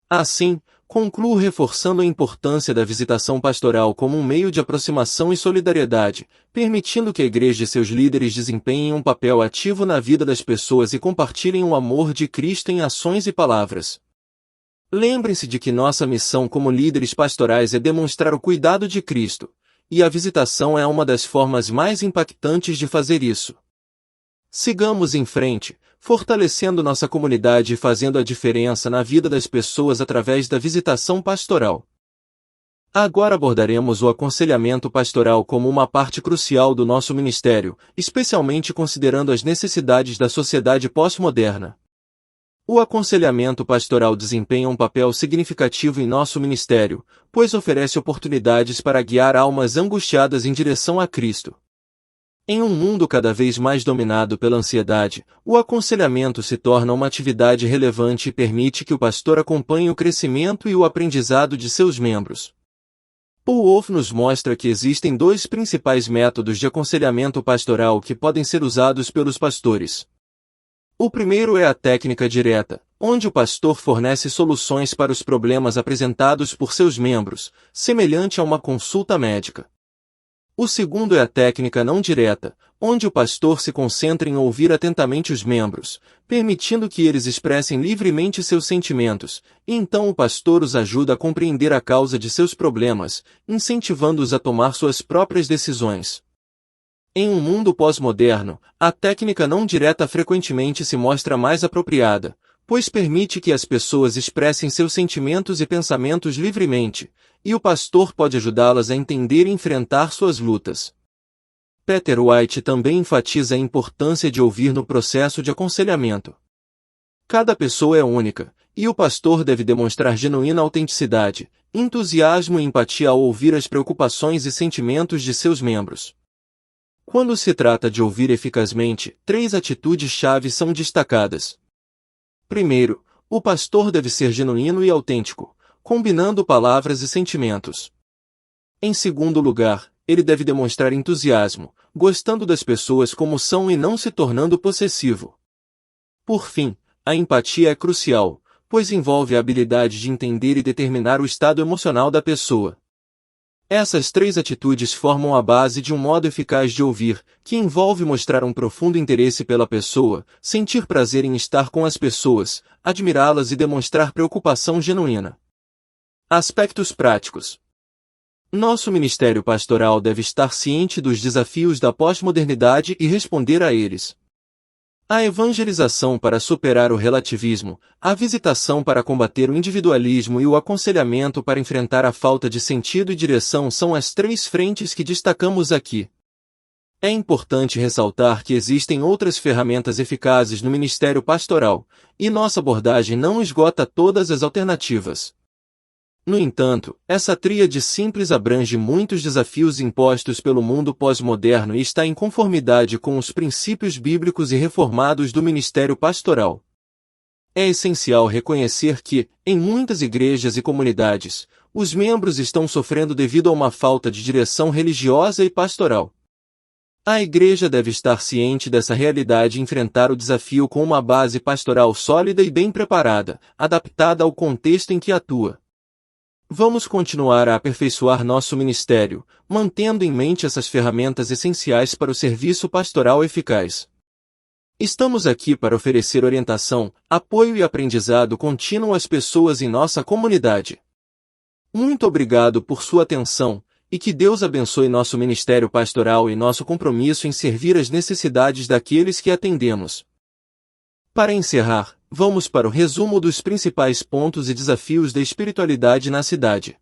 Assim, concluo reforçando a importância da visitação pastoral como um meio de aproximação e solidariedade, permitindo que a igreja e seus líderes desempenhem um papel ativo na vida das pessoas e compartilhem o amor de Cristo em ações e palavras. Lembrem-se de que nossa missão como líderes pastorais é demonstrar o cuidado de Cristo, e a visitação é uma das formas mais impactantes de fazer isso. Sigamos em frente, fortalecendo nossa comunidade e fazendo a diferença na vida das pessoas através da visitação pastoral. Agora abordaremos o aconselhamento pastoral como uma parte crucial do nosso ministério, especialmente considerando as necessidades da sociedade pós-moderna. O aconselhamento pastoral desempenha um papel significativo em nosso ministério, pois oferece oportunidades para guiar almas angustiadas em direção a Cristo. Em um mundo cada vez mais dominado pela ansiedade, o aconselhamento se torna uma atividade relevante e permite que o pastor acompanhe o crescimento e o aprendizado de seus membros. Paul Wolff nos mostra que existem dois principais métodos de aconselhamento pastoral que podem ser usados pelos pastores. O primeiro é a técnica direta, onde o pastor fornece soluções para os problemas apresentados por seus membros, semelhante a uma consulta médica. O segundo é a técnica não direta, onde o pastor se concentra em ouvir atentamente os membros, permitindo que eles expressem livremente seus sentimentos, e então o pastor os ajuda a compreender a causa de seus problemas, incentivando-os a tomar suas próprias decisões. Em um mundo pós-moderno, a técnica não direta frequentemente se mostra mais apropriada, pois permite que as pessoas expressem seus sentimentos e pensamentos livremente, e o pastor pode ajudá-las a entender e enfrentar suas lutas. Peter White também enfatiza a importância de ouvir no processo de aconselhamento. Cada pessoa é única, e o pastor deve demonstrar genuína autenticidade, entusiasmo e empatia ao ouvir as preocupações e sentimentos de seus membros. Quando se trata de ouvir eficazmente, 3 atitudes-chave são destacadas. Primeiro, o pastor deve ser genuíno e autêntico, combinando palavras e sentimentos. Em segundo lugar, ele deve demonstrar entusiasmo, gostando das pessoas como são e não se tornando possessivo. Por fim, a empatia é crucial, pois envolve a habilidade de entender e determinar o estado emocional da pessoa. Essas 3 atitudes formam a base de um modo eficaz de ouvir, que envolve mostrar um profundo interesse pela pessoa, sentir prazer em estar com as pessoas, admirá-las e demonstrar preocupação genuína. Aspectos práticos. Nosso ministério pastoral deve estar ciente dos desafios da pós-modernidade e responder a eles. A evangelização para superar o relativismo, a visitação para combater o individualismo e o aconselhamento para enfrentar a falta de sentido e direção são as 3 frentes que destacamos aqui. É importante ressaltar que existem outras ferramentas eficazes no ministério pastoral, e nossa abordagem não esgota todas as alternativas. No entanto, essa tríade simples abrange muitos desafios impostos pelo mundo pós-moderno e está em conformidade com os princípios bíblicos e reformados do ministério pastoral. É essencial reconhecer que, em muitas igrejas e comunidades, os membros estão sofrendo devido a uma falta de direção religiosa e pastoral. A igreja deve estar ciente dessa realidade e enfrentar o desafio com uma base pastoral sólida e bem preparada, adaptada ao contexto em que atua. Vamos continuar a aperfeiçoar nosso ministério, mantendo em mente essas ferramentas essenciais para o serviço pastoral eficaz. Estamos aqui para oferecer orientação, apoio e aprendizado contínuo às pessoas em nossa comunidade. Muito obrigado por sua atenção, e que Deus abençoe nosso ministério pastoral e nosso compromisso em servir as necessidades daqueles que atendemos. Para encerrar, vamos para o resumo dos principais pontos e desafios da espiritualidade na cidade.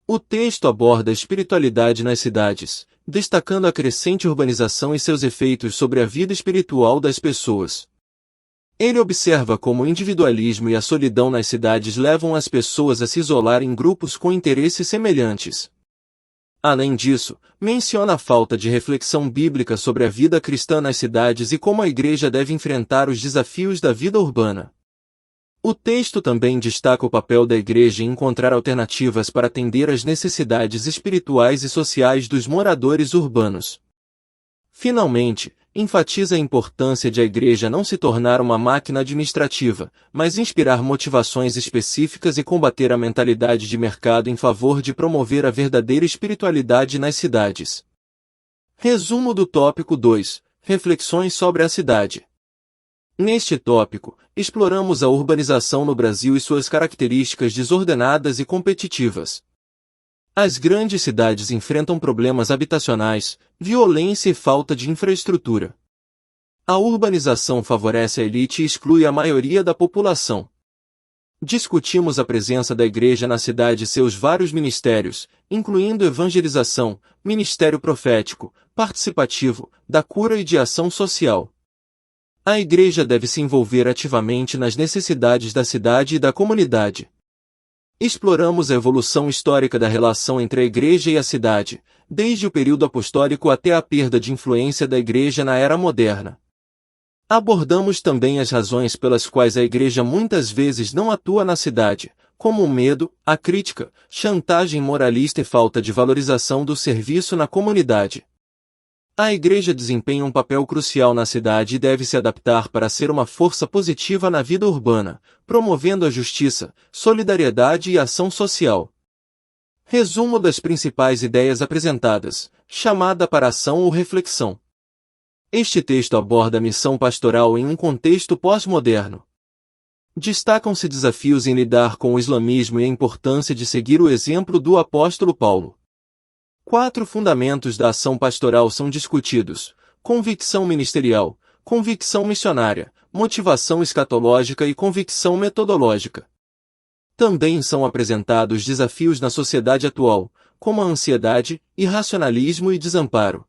O texto aborda a espiritualidade nas cidades, destacando a crescente urbanização e seus efeitos sobre a vida espiritual das pessoas. Ele observa como o individualismo e a solidão nas cidades levam as pessoas a se isolar em grupos com interesses semelhantes. Além disso, menciona a falta de reflexão bíblica sobre a vida cristã nas cidades e como a igreja deve enfrentar os desafios da vida urbana. O texto também destaca o papel da igreja em encontrar alternativas para atender às necessidades espirituais e sociais dos moradores urbanos. Finalmente, enfatiza a importância de a igreja não se tornar uma máquina administrativa, mas inspirar motivações específicas e combater a mentalidade de mercado em favor de promover a verdadeira espiritualidade nas cidades. Resumo do tópico 2. Reflexões sobre a cidade. Neste tópico, exploramos a urbanização no Brasil e suas características desordenadas e competitivas. As grandes cidades enfrentam problemas habitacionais, violência e falta de infraestrutura. A urbanização favorece a elite e exclui a maioria da população. Discutimos a presença da igreja na cidade e seus vários ministérios, incluindo evangelização, ministério profético, participativo, da cura e de ação social. A igreja deve se envolver ativamente nas necessidades da cidade e da comunidade. Exploramos a evolução histórica da relação entre a igreja e a cidade, desde o período apostólico até a perda de influência da igreja na era moderna. Abordamos também as razões pelas quais a igreja muitas vezes não atua na cidade, como o medo, a crítica, chantagem moralista e falta de valorização do serviço na comunidade. A igreja desempenha um papel crucial na cidade e deve se adaptar para ser uma força positiva na vida urbana, promovendo a justiça, solidariedade e ação social. Resumo das principais ideias apresentadas, chamada para ação ou reflexão. Este texto aborda a missão pastoral em um contexto pós-moderno. Destacam-se desafios em lidar com o islamismo e a importância de seguir o exemplo do apóstolo Paulo. 4 fundamentos da ação pastoral são discutidos: convicção ministerial, convicção missionária, motivação escatológica e convicção metodológica. Também são apresentados desafios na sociedade atual, como a ansiedade, irracionalismo e desamparo.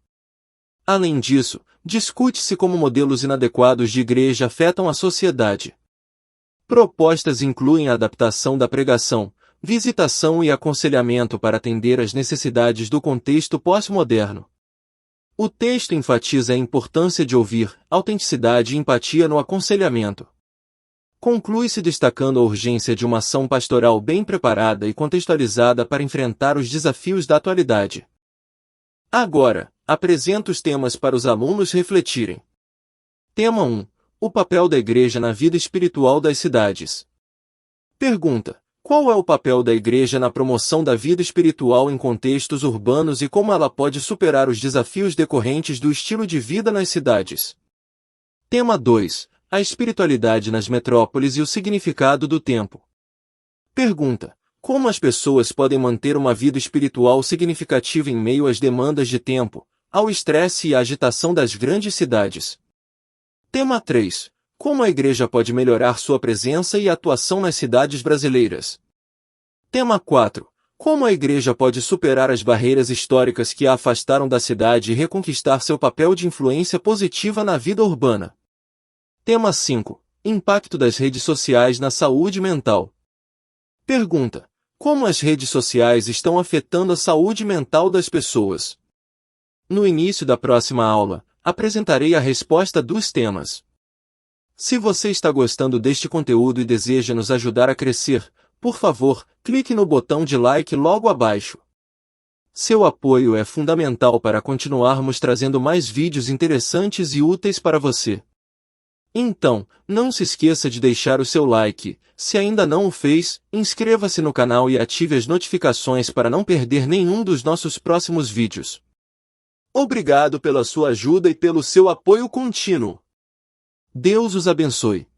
Além disso, discute-se como modelos inadequados de igreja afetam a sociedade. Propostas incluem a adaptação da pregação, visitação e aconselhamento para atender às necessidades do contexto pós-moderno. O texto enfatiza a importância de ouvir, autenticidade e empatia no aconselhamento. Conclui-se destacando a urgência de uma ação pastoral bem preparada e contextualizada para enfrentar os desafios da atualidade. Agora, apresento os temas para os alunos refletirem. Tema 1. O papel da igreja na vida espiritual das cidades. Pergunta: qual é o papel da igreja na promoção da vida espiritual em contextos urbanos e como ela pode superar os desafios decorrentes do estilo de vida nas cidades? Tema 2. A espiritualidade nas metrópoles e o significado do tempo. Pergunta: como as pessoas podem manter uma vida espiritual significativa em meio às demandas de tempo, ao estresse e à agitação das grandes cidades? Tema 3. Como a igreja pode melhorar sua presença e atuação nas cidades brasileiras? Tema 4. Como a igreja pode superar as barreiras históricas que a afastaram da cidade e reconquistar seu papel de influência positiva na vida urbana? Tema 5. Impacto das redes sociais na saúde mental. Pergunta: como as redes sociais estão afetando a saúde mental das pessoas? No início da próxima aula, apresentarei a resposta dos temas. Se você está gostando deste conteúdo e deseja nos ajudar a crescer, por favor, clique no botão de like logo abaixo. Seu apoio é fundamental para continuarmos trazendo mais vídeos interessantes e úteis para você. Então, não se esqueça de deixar o seu like. Se ainda não o fez, inscreva-se no canal e ative as notificações para não perder nenhum dos nossos próximos vídeos. Obrigado pela sua ajuda e pelo seu apoio contínuo. Deus os abençoe.